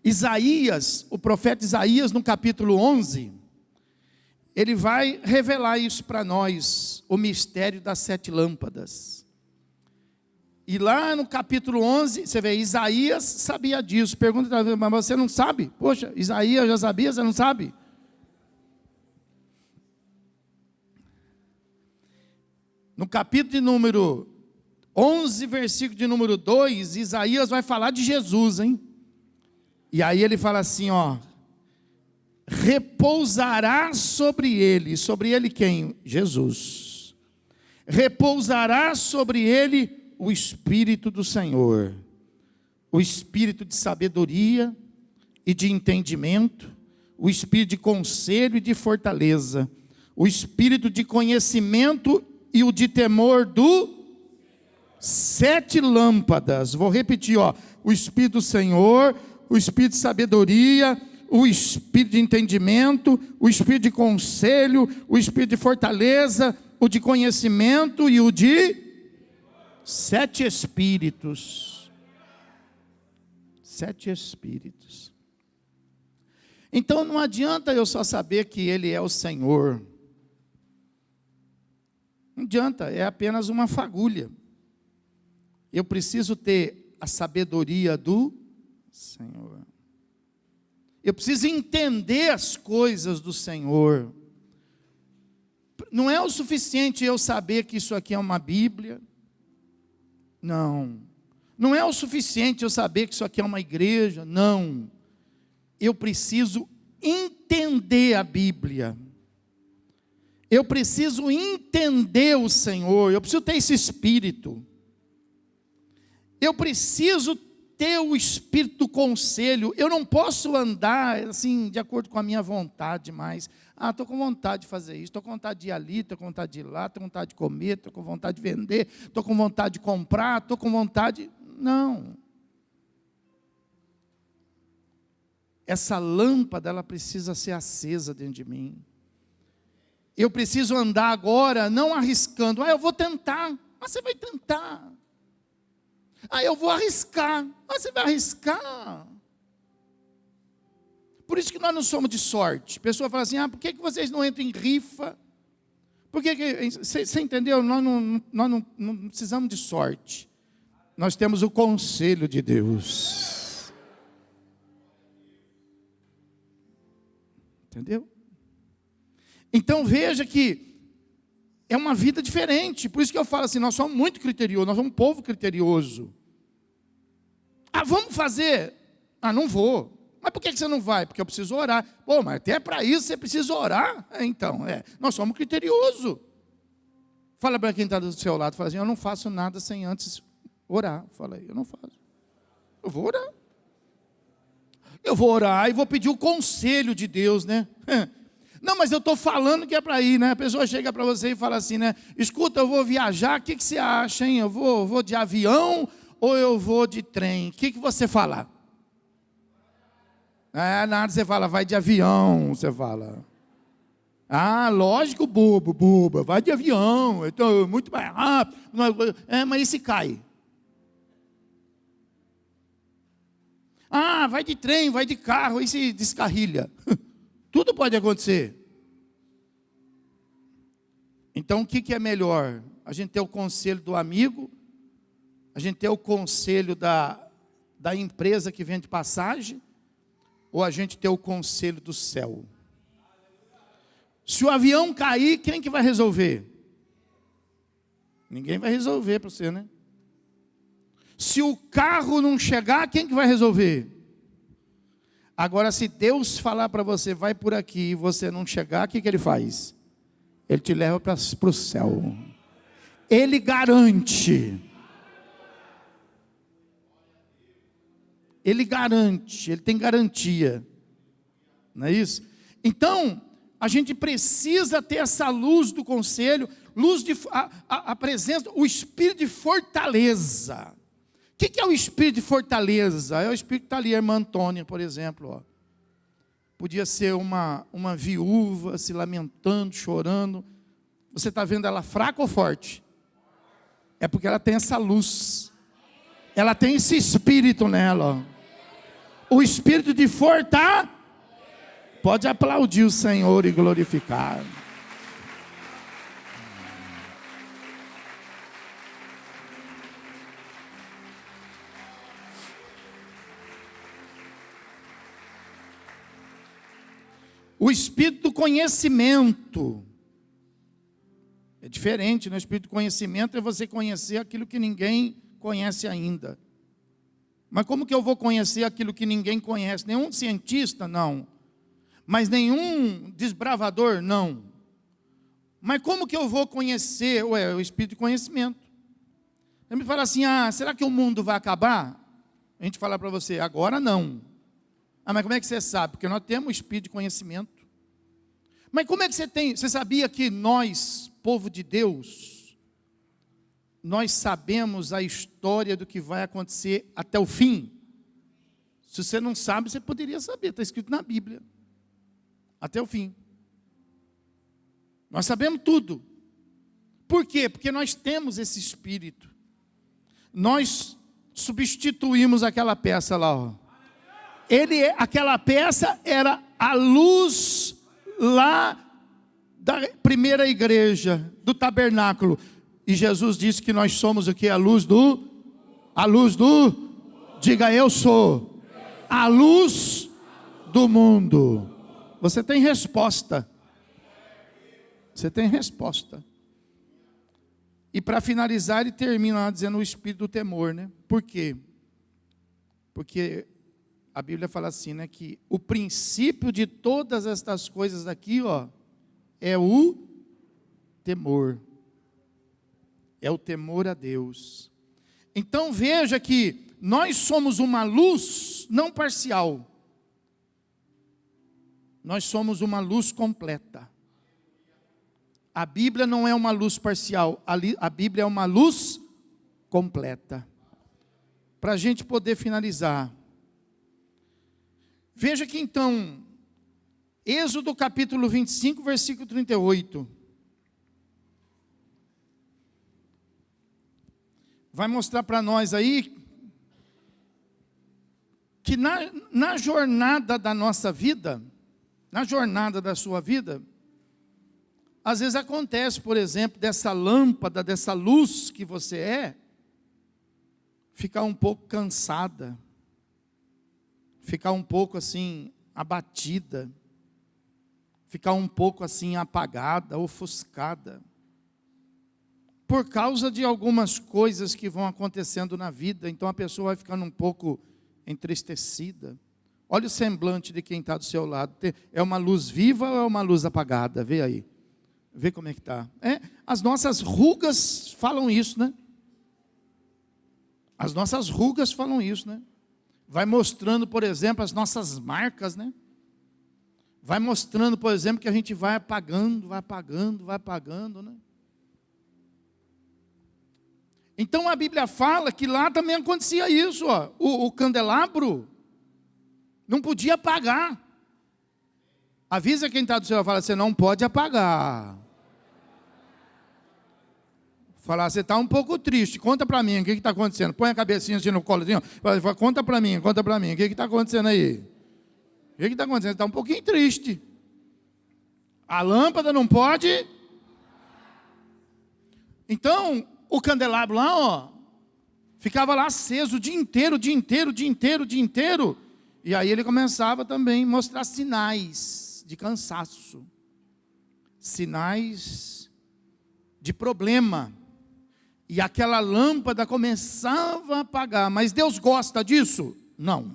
Isaías, o profeta Isaías, no capítulo 11, ele vai revelar isso para nós, o mistério das 7 lâmpadas. E lá no capítulo 11, você vê, Isaías sabia disso. Pergunta, mas você não sabe? Poxa, Isaías já sabia, você não sabe? No capítulo de número 11, versículo de número 2, Isaías vai falar de Jesus, hein? E aí ele fala assim, ó: repousará sobre ele quem? Jesus. Repousará sobre ele o Espírito do Senhor, o Espírito de sabedoria e de entendimento, o Espírito de conselho e de fortaleza, o Espírito de conhecimento e o de temor do 7 lâmpadas. Vou repetir, ó: o Espírito do Senhor, o Espírito de sabedoria, o Espírito de entendimento, o Espírito de conselho, o Espírito de fortaleza, o de conhecimento e o de 7 Espíritos. 7 Espíritos. Então não adianta eu só saber que Ele é o Senhor. Não adianta, é apenas uma fagulha. Eu preciso ter a sabedoria do Senhor. Eu preciso entender as coisas do Senhor. Não é o suficiente eu saber que isso aqui é uma Bíblia. Não. Não é o suficiente eu saber que isso aqui é uma igreja. Não. Eu preciso entender a Bíblia. Eu preciso entender o Senhor. Eu preciso ter esse espírito. Eu preciso ter o espírito do conselho. Eu não posso andar assim de acordo com a minha vontade mais. Estou com vontade de fazer isso, estou com vontade de ir ali, estou com vontade de ir lá, estou com vontade de comer, estou com vontade de vender, estou com vontade de comprar, estou com vontade... Não. Essa lâmpada, ela precisa ser acesa dentro de mim. Eu preciso andar agora, não arriscando. Eu vou tentar. Mas você vai tentar. Eu vou arriscar. Mas você vai arriscar. Por isso que nós não somos de sorte. A pessoa fala assim, por que vocês não entram em rifa? Por que você entendeu? Nós não precisamos de sorte. Nós temos o conselho de Deus. Entendeu? Então veja que é uma vida diferente. Por isso que eu falo assim, nós somos muito criteriosos, nós somos um povo criterioso. Vamos fazer? Não vou. Mas por que você não vai? Porque eu preciso orar. Mas até para isso você precisa orar. Nós somos criteriosos. Fala para quem está do seu lado, fala assim, eu não faço nada sem antes orar. Fala aí, eu não faço. Eu vou orar. Eu vou orar e vou pedir o conselho de Deus, né? Não, mas eu estou falando que é para ir, né? A pessoa chega para você e fala assim, né? Escuta, eu vou viajar, o que você acha, hein? Eu vou de avião ou eu vou de trem? O que você fala? Nada, você fala, vai de avião, você fala. Lógico, boba, vai de avião, então, muito mais rápido. Mas e se cai? Vai de trem, vai de carro, e se descarrilha? Tudo pode acontecer. Então o que é melhor? A gente ter o conselho do amigo, a gente ter o conselho da empresa que vende passagem, ou a gente ter o conselho do céu? Se o avião cair, quem que vai resolver? Ninguém vai resolver para você, né? Se o carro não chegar, quem que vai resolver? Agora, se Deus falar para você, vai por aqui, e você não chegar, o que Ele faz? Ele te leva para o céu. Ele garante. Ele garante, Ele tem garantia. Não é isso? Então, a gente precisa ter essa luz do conselho, a presença, o espírito de fortaleza. O que é o espírito de fortaleza? É o espírito que está ali, a irmã Antônia, por exemplo. Podia ser uma viúva se lamentando, chorando. Você está vendo ela fraca ou forte? É porque ela tem essa luz. Ela tem esse espírito nela. O espírito de fortaleza. Pode aplaudir o Senhor e glorificar. O espírito do conhecimento. É diferente. diferente, no espírito de conhecimento é você conhecer aquilo que ninguém conhece ainda. Mas como que eu vou conhecer aquilo que ninguém conhece? Nenhum cientista, não. Mas nenhum desbravador, não. Mas como que eu vou conhecer? O espírito de conhecimento. Você me fala assim, será que o mundo vai acabar? A gente fala para você, agora não. Mas como é que você sabe? Porque nós temos o espírito de conhecimento. Mas como é que você tem? Você sabia que nós, povo de Deus, nós sabemos a história do que vai acontecer até o fim? Se você não sabe, você poderia saber, está escrito na Bíblia. Até o fim. Nós sabemos tudo. Por quê? Porque nós temos esse espírito. Nós substituímos aquela peça lá, ó. Aquela peça era a luz lá da primeira igreja, do tabernáculo. E Jesus disse que nós somos o que? Diga, eu sou a luz do mundo. Você tem resposta. Você tem resposta. E para finalizar, ele termina lá dizendo o espírito do temor, né? Por quê? Porque a Bíblia fala assim, né? Que o princípio de todas estas coisas aqui, ó, é o temor. É o temor a Deus. Então veja que nós somos uma luz não parcial. Nós somos uma luz completa. A Bíblia não é uma luz parcial, a Bíblia é uma luz completa. Para a gente poder finalizar. Veja que então, Êxodo capítulo 25, versículo 38. Vai mostrar para nós aí, que na jornada da nossa vida, na jornada da sua vida, às vezes acontece, por exemplo, dessa lâmpada, dessa luz que você é, ficar um pouco cansada, ficar um pouco assim, abatida, ficar um pouco assim, apagada, ofuscada, por causa de algumas coisas que vão acontecendo na vida. Então a pessoa vai ficando um pouco entristecida. Olha o semblante de quem está do seu lado. É uma luz viva ou é uma luz apagada? Vê aí. Vê como é que está. As nossas rugas falam isso, né? As nossas rugas falam isso, né? Vai mostrando, por exemplo, as nossas marcas, né? Vai mostrando, por exemplo, que a gente vai apagando, né? Então a Bíblia fala que lá também acontecia isso, ó. O candelabro não podia apagar. Avisa quem está do seu lado, fala, você não pode apagar. Falar, você está um pouco triste, conta para mim, o que está acontecendo? Põe a cabecinha assim no colo, assim, ó. Conta para mim, o que está acontecendo aí? O que está acontecendo? Você está um pouquinho triste. A lâmpada não pode. Então, o candelabro lá, ó, ficava lá aceso o dia inteiro. E aí ele começava também a mostrar sinais de cansaço. Sinais de problema. E aquela lâmpada começava a apagar. Mas Deus gosta disso? Não.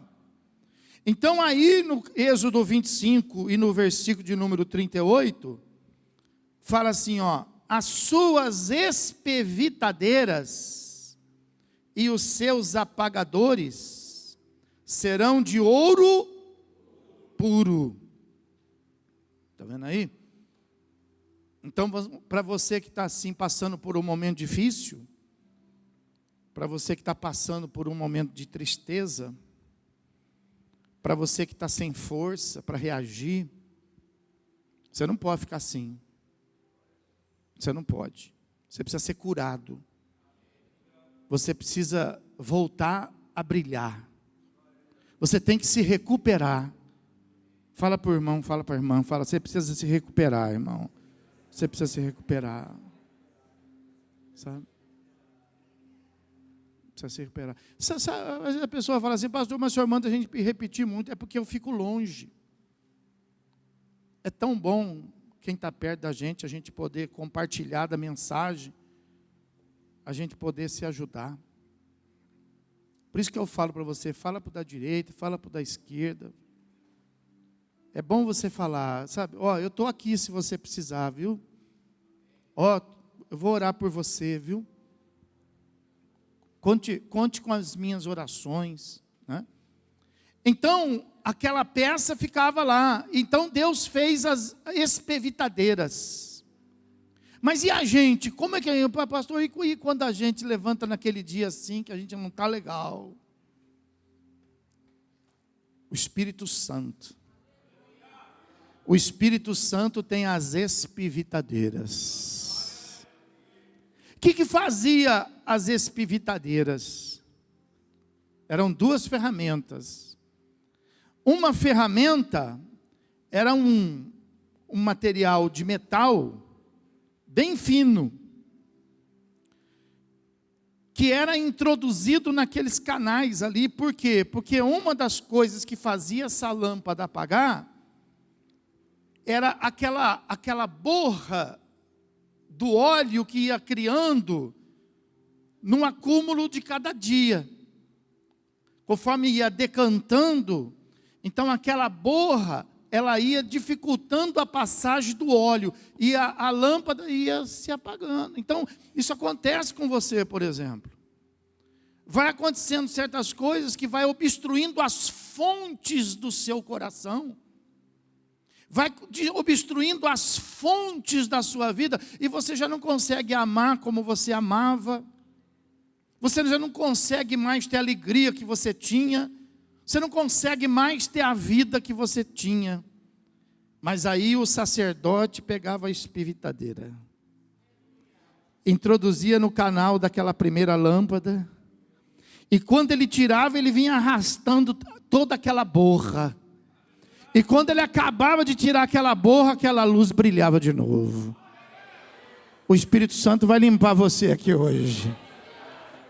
Então aí no Êxodo 25 e no versículo de número 38, fala assim, ó, as suas espevitadeiras e os seus apagadores serão de ouro puro. Está vendo aí? Então, para você que está assim, passando por um momento difícil, para você que está passando por um momento de tristeza, para você que está sem força para reagir, você não pode ficar assim. Você não pode. Você precisa ser curado. Você precisa voltar a brilhar. Você tem que se recuperar. Fala para o irmão, fala para a irmã, fala, você precisa se recuperar, irmão. Você precisa se recuperar. Sabe? Precisa se recuperar. Às vezes a pessoa fala assim, pastor, mas o senhor manda a gente repetir muito, é porque eu fico longe. É tão bom quem está perto da gente, a gente poder compartilhar da mensagem, a gente poder se ajudar. Por isso que eu falo para você, fala para o da direita, fala para o da esquerda. É bom você falar, sabe? Eu estou aqui se você precisar, viu? Eu vou orar por você, viu? Conte com as minhas orações, né? Então, aquela peça ficava lá. Então, Deus fez as espevitadeiras. Mas e a gente? Como é que é, pastor? E quando a gente levanta naquele dia assim, que a gente não está legal? O Espírito Santo. O Espírito Santo tem as espevitadeiras. O que fazia as espevitadeiras? Eram duas ferramentas. Uma ferramenta era um material de metal bem fino, que era introduzido naqueles canais ali. Por quê? Porque uma das coisas que fazia essa lâmpada apagar era aquela borra do óleo que ia criando num acúmulo de cada dia. Conforme ia decantando, então aquela borra, ela ia dificultando a passagem do óleo, e a lâmpada ia se apagando. Então, isso acontece com você, por exemplo. Vai acontecendo certas coisas que vai obstruindo as fontes do seu coração. Vai obstruindo as fontes da sua vida, e você já não consegue amar como você amava. Você já não consegue mais ter a alegria que você tinha. Você não consegue mais ter a vida que você tinha. Mas aí o sacerdote pegava a espevitadeira, introduzia no canal daquela primeira lâmpada, e quando ele tirava, ele vinha arrastando toda aquela borra. E quando ele acabava de tirar aquela borra, aquela luz brilhava de novo. O Espírito Santo vai limpar você aqui hoje.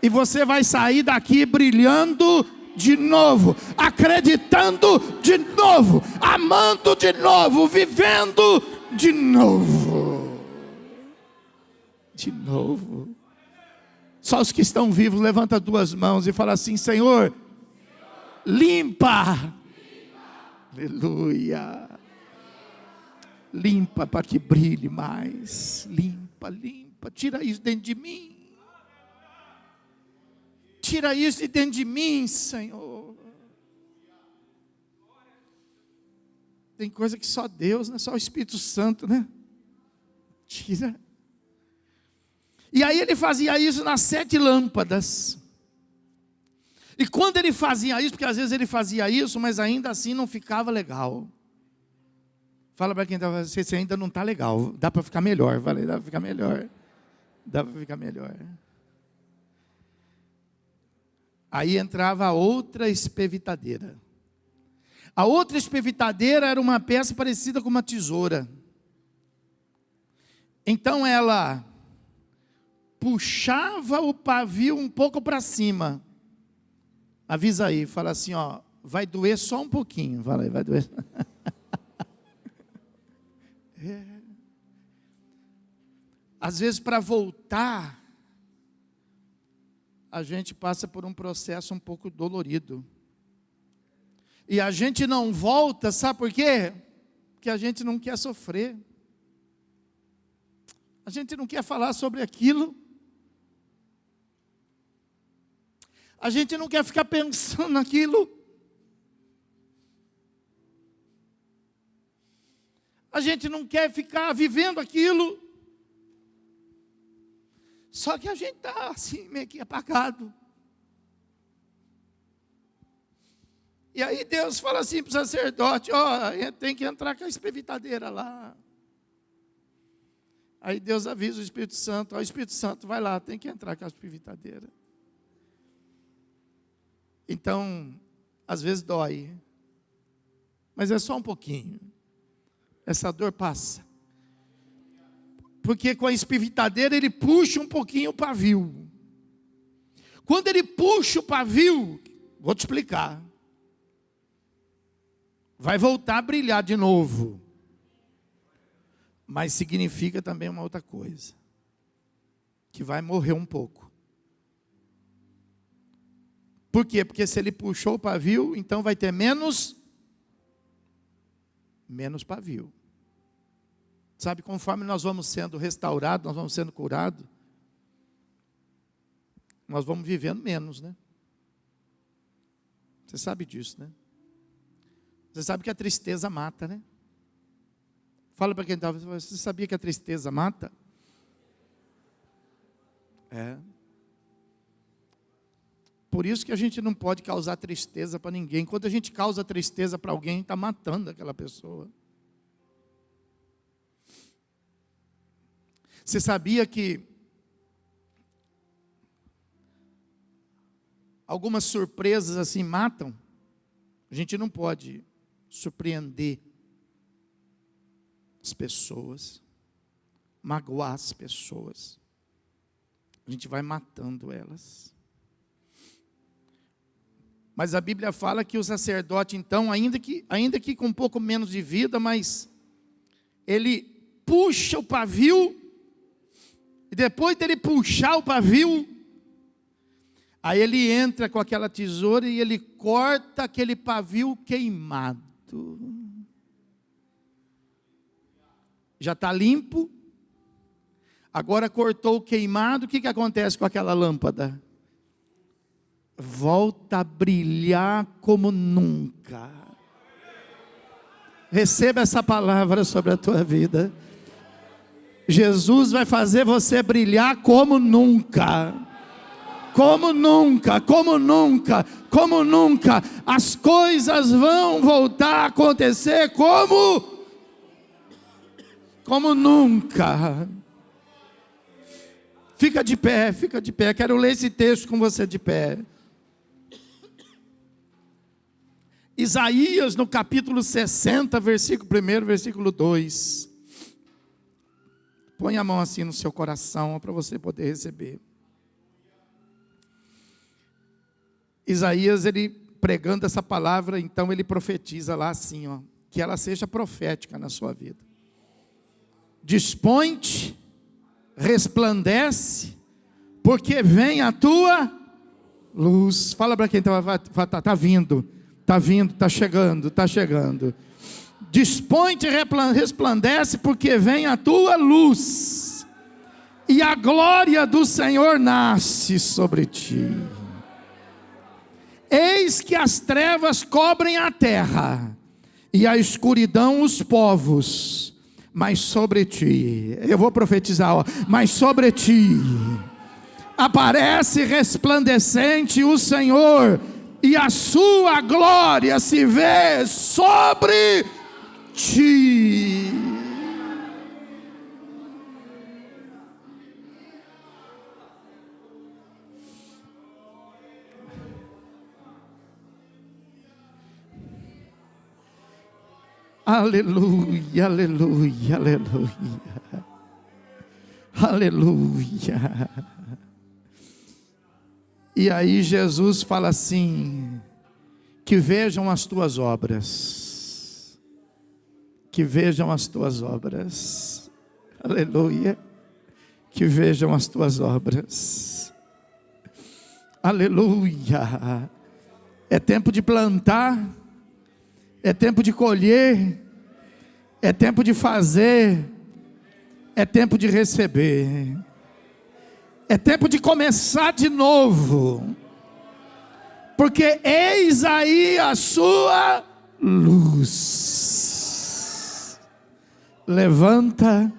E você vai sair daqui brilhando de novo, acreditando de novo, amando de novo, vivendo de novo. De novo. Só os que estão vivos, levanta duas mãos e fala assim: Senhor, limpa. Aleluia. Limpa para que brilhe mais. Limpa, limpa. Tira isso dentro de mim. Tira isso de dentro de mim, Senhor. Tem coisa que só Deus, não é só o Espírito Santo, né? Tira. E aí ele fazia isso nas 7 lâmpadas. E quando ele fazia isso, porque às vezes ele fazia isso, mas ainda assim não ficava legal. Fala para quem está fazendo, você ainda não está legal, dá para ficar melhor. Falei, dá para ficar melhor. Dá para ficar melhor. Aí entrava a outra espevitadeira. A outra espevitadeira era uma peça parecida com uma tesoura. Então ela puxava o pavio um pouco para cima. Avisa aí, fala assim, vai doer só um pouquinho. Fala aí, vai doer. Às vezes, para voltar, a gente passa por um processo um pouco dolorido. E a gente não volta, sabe por quê? Porque a gente não quer sofrer. A gente não quer falar sobre aquilo. A gente não quer ficar pensando naquilo. A gente não quer ficar vivendo aquilo. Só que a gente está assim, meio que apagado. E aí Deus fala assim para o sacerdote, tem que entrar com a espevitadeira lá. Aí Deus avisa o Espírito Santo, o Espírito Santo vai lá, tem que entrar com a espevitadeira. Então, às vezes dói, mas é só um pouquinho. Essa dor passa. Porque com a espevitadeira ele puxa um pouquinho o pavio. Quando ele puxa o pavio, vou te explicar, vai voltar a brilhar de novo. Mas significa também uma outra coisa, que vai morrer um pouco. Por quê? Porque se ele puxou o pavio, então vai ter menos pavio. Sabe, conforme nós vamos sendo restaurados, nós vamos sendo curados, nós vamos vivendo menos, né? Você sabe disso, né? Você sabe que a tristeza mata, né? Fala para quem está, você sabia que a tristeza mata? É. Por isso que a gente não pode causar tristeza para ninguém. Quando a gente causa tristeza para alguém, está matando aquela pessoa. Você sabia que algumas surpresas assim matam? A gente não pode surpreender as pessoas, magoar as pessoas. A gente vai matando elas. Mas a Bíblia fala que o sacerdote, então, ainda que com um pouco menos de vida, mas ele puxa o pavio, e depois dele puxar o pavio, aí ele entra com aquela tesoura e ele corta aquele pavio queimado. Já está limpo. Agora cortou o queimado, o que acontece com aquela lâmpada? Volta a brilhar como nunca. Receba essa palavra sobre a tua vida. Jesus vai fazer você brilhar como nunca. Como nunca, como nunca, como nunca. As coisas vão voltar a acontecer como nunca. Fica de pé, fica de pé. Quero ler esse texto com você de pé. Isaías, no capítulo 60, versículo 1, versículo 2. Põe a mão assim no seu coração, para você poder receber. Isaías, ele pregando essa palavra, então ele profetiza lá assim, ó, que ela seja profética na sua vida. Dispõe-te, resplandece, porque vem a tua luz. Fala para quem está vindo. Está vindo, está chegando, está chegando. Dispõe-te, resplandece, porque vem a tua luz, e a glória do Senhor nasce sobre ti. Eis que as trevas cobrem a terra, e a escuridão os povos, mas sobre ti, eu vou profetizar, ó, mas sobre ti, aparece resplandecente o Senhor, e a sua glória se vê sobre ti. Aleluia, aleluia, aleluia, aleluia. E aí Jesus fala assim, que vejam as tuas obras, que vejam as tuas obras, aleluia, que vejam as tuas obras, aleluia. É tempo de plantar, é tempo de colher, é tempo de fazer, é tempo de receber. É tempo de começar de novo, porque eis aí a sua luz. Levanta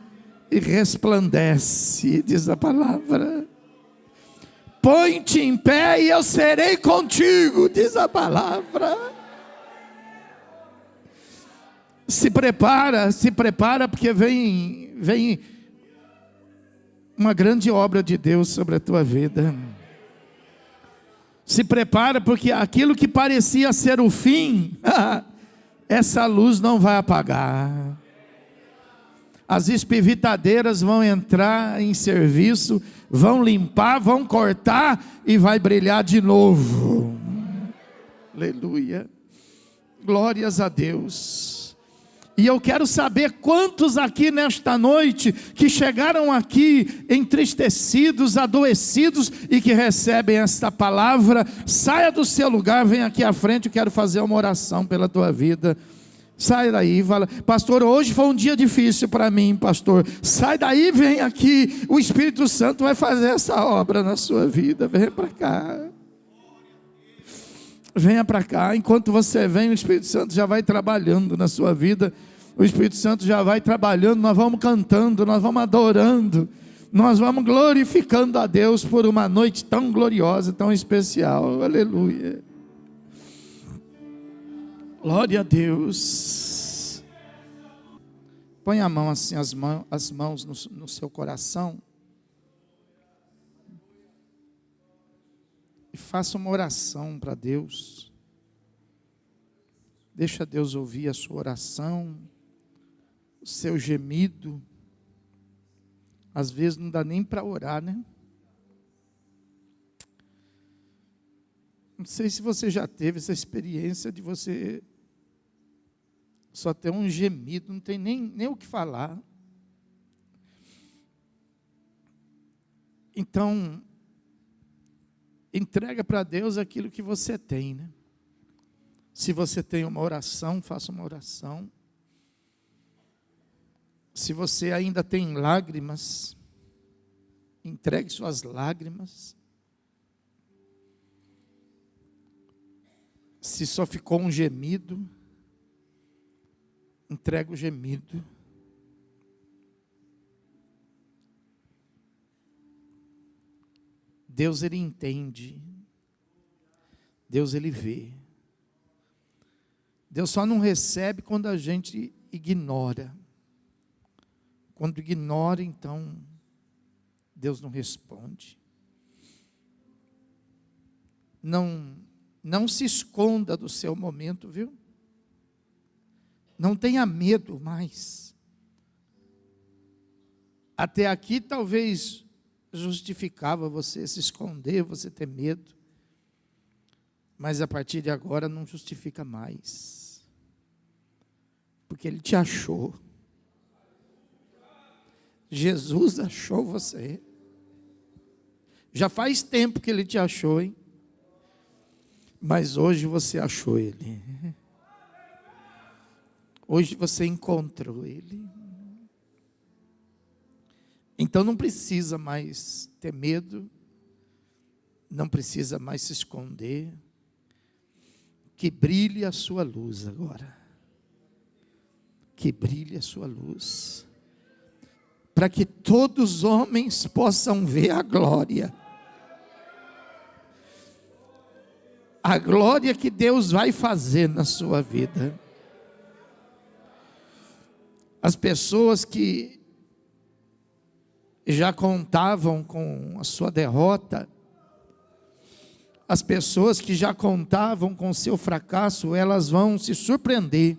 e resplandece, diz a palavra. Põe-te em pé e eu serei contigo, diz a palavra. Se prepara, porque vem uma grande obra de Deus sobre a tua vida. Se prepara, porque aquilo que parecia ser o fim, essa luz não vai apagar. As espivitadeiras vão entrar em serviço, vão limpar, vão cortar e vai brilhar de novo. Aleluia. Glórias a Deus. E eu quero saber quantos aqui nesta noite, que chegaram aqui entristecidos, adoecidos, e que recebem esta palavra. Saia do seu lugar, vem aqui à frente, eu quero fazer uma oração pela tua vida. Sai daí, fala: pastor, hoje foi um dia difícil para mim, pastor. Sai daí, vem aqui, o Espírito Santo vai fazer essa obra na sua vida. Venha para cá. Venha para cá, enquanto você vem, o Espírito Santo já vai trabalhando na sua vida. O Espírito Santo já vai trabalhando, nós vamos cantando, nós vamos adorando, nós vamos glorificando a Deus por uma noite tão gloriosa, tão especial. Aleluia. Glória a Deus. Põe a mão assim, as mãos no seu coração. E faça uma oração para Deus. Deixa Deus ouvir a sua oração, o seu gemido. Às vezes não dá nem para orar, né? Não sei se você já teve essa experiência de você só ter um gemido, não tem nem o que falar. Então, entrega para Deus aquilo que você tem, né? Se você tem uma oração, faça uma oração. Se você ainda tem lágrimas, entregue suas lágrimas. Se só ficou um gemido, entrega o gemido. Deus, Ele entende. Deus, Ele vê. Deus só não recebe quando a gente ignora. Quando ignora, então, Deus não responde. Não se esconda do seu momento, viu? Não tenha medo mais. Até aqui talvez justificava você se esconder, você ter medo. Mas a partir de agora não justifica mais. Porque Ele te achou. Jesus achou você. Já faz tempo que Ele te achou, hein? Mas hoje você achou Ele. Hoje você encontrou Ele. Então não precisa mais ter medo. Não precisa mais se esconder. Que brilhe a sua luz agora. Que brilhe a sua luz. Para que todos os homens possam ver a glória. A glória que Deus vai fazer na sua vida. As pessoas que já contavam com a sua derrota, as pessoas que já contavam com o seu fracasso, elas vão se surpreender.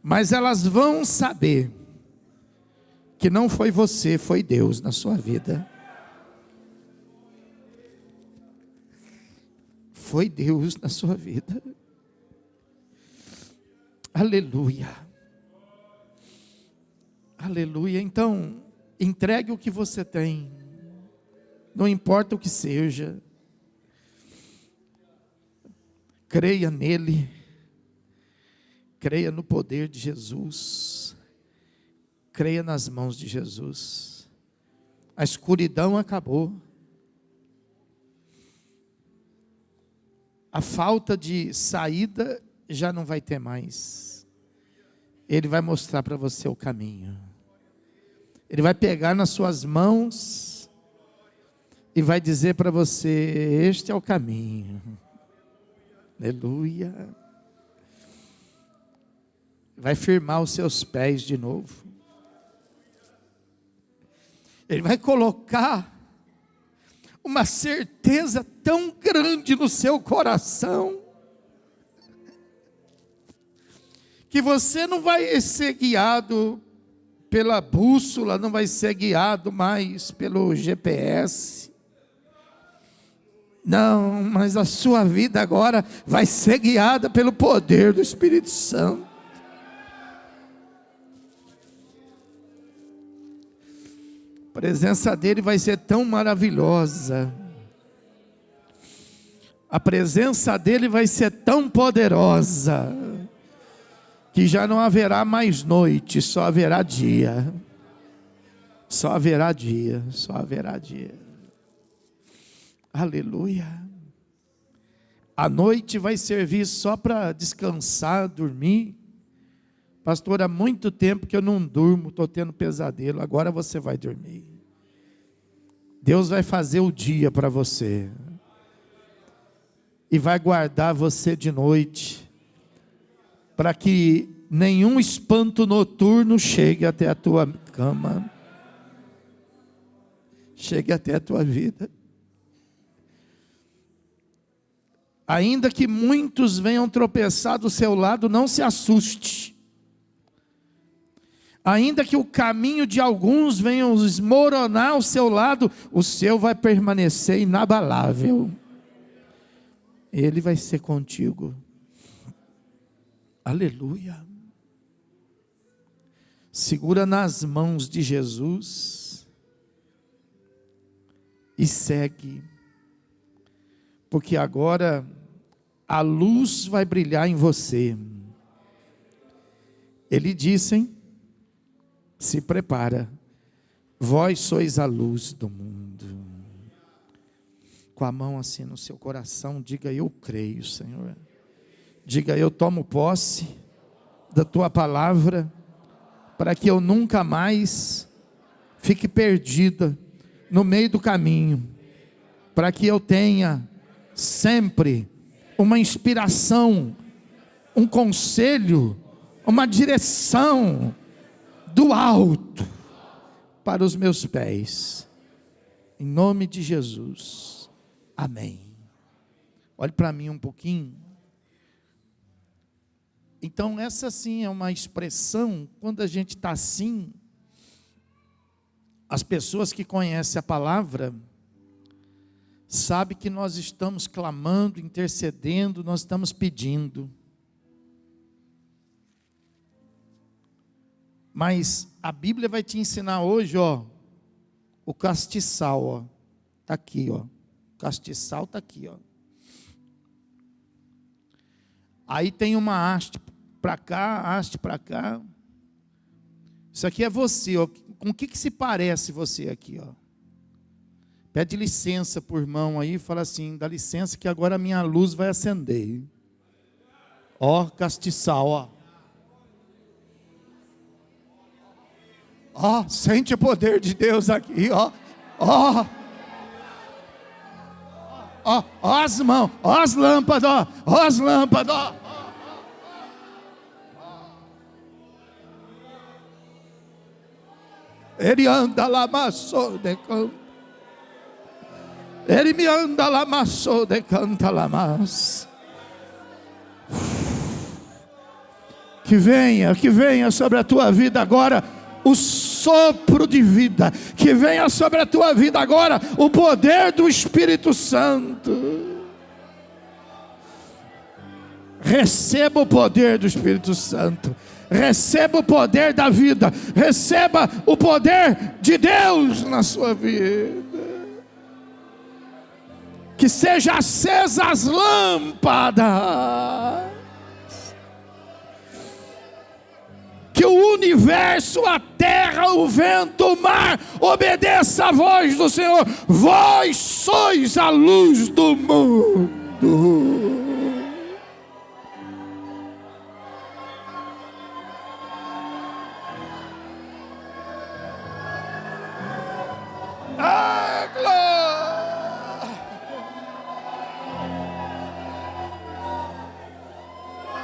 Mas elas vão saber que não foi você, foi Deus na sua vida. Foi Deus na sua vida. Aleluia. Aleluia. Então, entregue o que você tem. Não importa o que seja. Creia nele. Creia no poder de Jesus. Creia nas mãos de Jesus. A escuridão acabou. A falta de saída já não vai ter mais. Ele vai mostrar para você o caminho. Ele vai pegar nas suas mãos e vai dizer para você: este é o caminho. Aleluia. Vai firmar os seus pés de novo. Ele vai colocar uma certeza tão grande no seu coração, que você não vai ser guiado pela bússola, não vai ser guiado mais pelo GPS. Não, mas a sua vida agora vai ser guiada pelo poder do Espírito Santo. A presença dele vai ser tão maravilhosa. A presença dele vai ser tão poderosa, que já não haverá mais noite, só haverá dia. Só haverá dia, só haverá dia. Aleluia. A noite vai servir só para descansar, dormir. Pastor, há muito tempo que eu não durmo, estou tendo pesadelo. Agora você vai dormir. Deus vai fazer o dia para você. E vai guardar você de noite, para que nenhum espanto noturno chegue até a tua cama, chegue até a tua vida. Ainda que muitos venham tropeçar do seu lado, não se assuste. Ainda que o caminho de alguns venham esmoronar ao seu lado, o seu vai permanecer inabalável. Ele vai ser contigo. Aleluia. Segura nas mãos de Jesus e segue. Porque agora a luz vai brilhar em você. Ele disse, hein? Se prepara. Vós sois a luz do mundo. Com a mão assim no seu coração, diga: eu creio, Senhor. Diga: eu tomo posse da tua palavra, para que eu nunca mais fique perdida no meio do caminho, para que eu tenha sempre uma inspiração, um conselho, uma direção do alto para os meus pés, em nome de Jesus. Amém. Olhe para mim um pouquinho. Então essa sim é uma expressão, quando a gente está assim, as pessoas que conhecem a palavra, sabem que nós estamos clamando, intercedendo, nós estamos pedindo. Mas a Bíblia vai te ensinar hoje, ó, o castiçal, ó, está aqui, ó. Castiçal está aqui, ó. Aí tem uma haste para cá, haste para cá. Isso aqui é você, ó. Com o que se parece você aqui, ó? Pede licença por irmão aí, fala assim: dá licença que agora a minha luz vai acender. Ó, castiçal, ó. Ó, sente o poder de Deus aqui, ó. Ó. Ó, ó as mãos, ó as lâmpadas, ó as lâmpadas, ó. Ele anda lá, maçou de canto. Ele me anda lá, maçou de canta lá, mas. Que venha sobre a tua vida agora o sopro de vida, que venha sobre a tua vida agora o poder do Espírito Santo. Receba o poder do Espírito Santo, receba o poder da vida, receba o poder de Deus na sua vida. Que seja acesa as lâmpadas, que o universo, a terra, o vento, o mar, obedeça a voz do Senhor. Vós sois a luz do mundo. Ah, glória!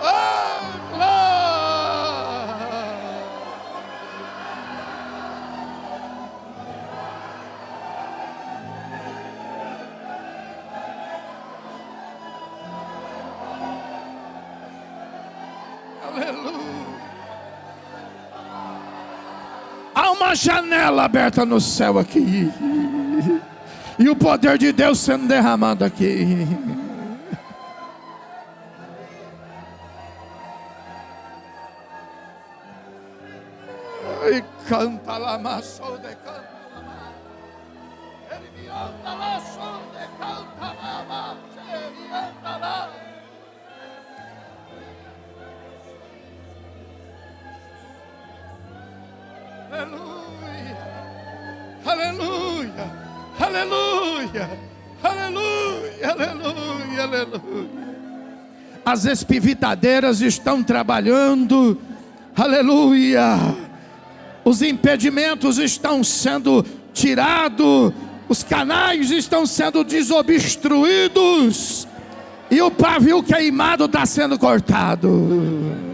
Ah, glória! Aleluia! Há uma janela aberta no céu aqui, e o poder de Deus sendo derramado aqui. E canta lá, maçou de canta. Aleluia, aleluia, aleluia, aleluia, aleluia. As espivitadeiras estão trabalhando, aleluia. Os impedimentos estão sendo tirados, os canais estão sendo desobstruídos, e o pavio queimado está sendo cortado.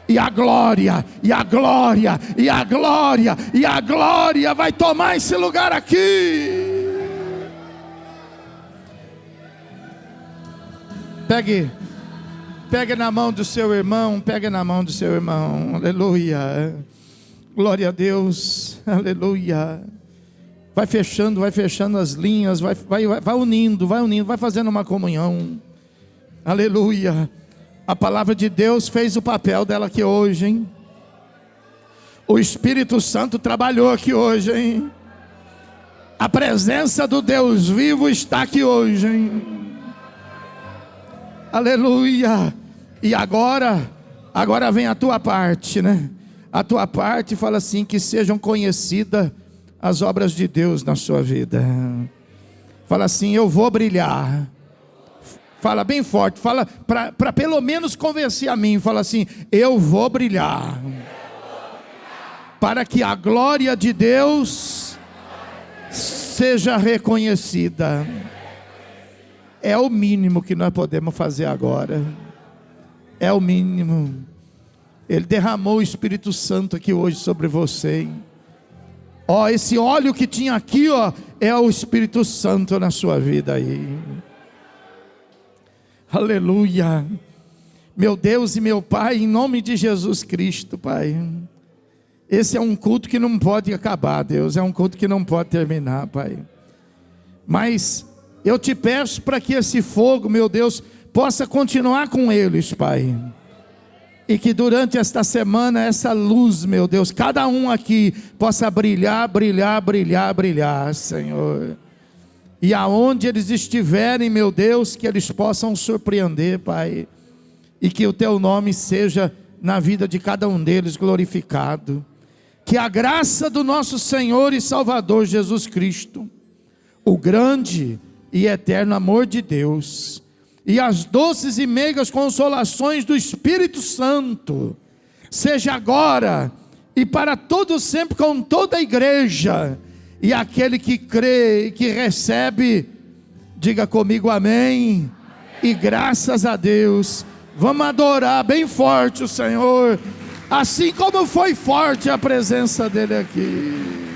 E a glória, e a glória, e a glória, e a glória vai tomar esse lugar aqui. Pegue na mão do seu irmão, pegue na mão do seu irmão, aleluia, glória a Deus, aleluia. Vai fechando as linhas, vai unindo, vai fazendo uma comunhão, aleluia. A palavra de Deus fez o papel dela aqui hoje, hein? O Espírito Santo trabalhou aqui hoje, hein? A presença do Deus vivo está aqui hoje, hein? Aleluia. E agora vem a tua parte, né? A tua parte fala assim: que sejam conhecidas as obras de Deus na sua vida. Fala assim: eu vou brilhar. Fala bem forte, fala para pelo menos convencer a mim. Fala assim: eu vou brilhar, para que a glória de Deus seja reconhecida. É o mínimo que nós podemos fazer agora. É o mínimo. Ele derramou o Espírito Santo aqui hoje sobre você. Ó, esse óleo que tinha aqui, ó, é o Espírito Santo na sua vida aí. Aleluia. Meu Deus e meu Pai, em nome de Jesus Cristo, Pai, esse é um culto que não pode acabar, Deus, é um culto que não pode terminar, Pai. Mas eu te peço para que esse fogo, meu Deus, possa continuar com eles, Pai. E que durante esta semana, essa luz, meu Deus, cada um aqui possa brilhar, brilhar, brilhar, brilhar, Senhor. E aonde eles estiverem, meu Deus, que eles possam surpreender, Pai. E que o Teu nome seja na vida de cada um deles glorificado. Que a graça do nosso Senhor e Salvador Jesus Cristo, o grande e eterno amor de Deus, e as doces e meigas consolações do Espírito Santo, seja agora e para todo sempre com toda a igreja. E aquele que crê e que recebe, diga comigo amém. E graças a Deus. Vamos adorar bem forte o Senhor, assim como foi forte a presença dele aqui.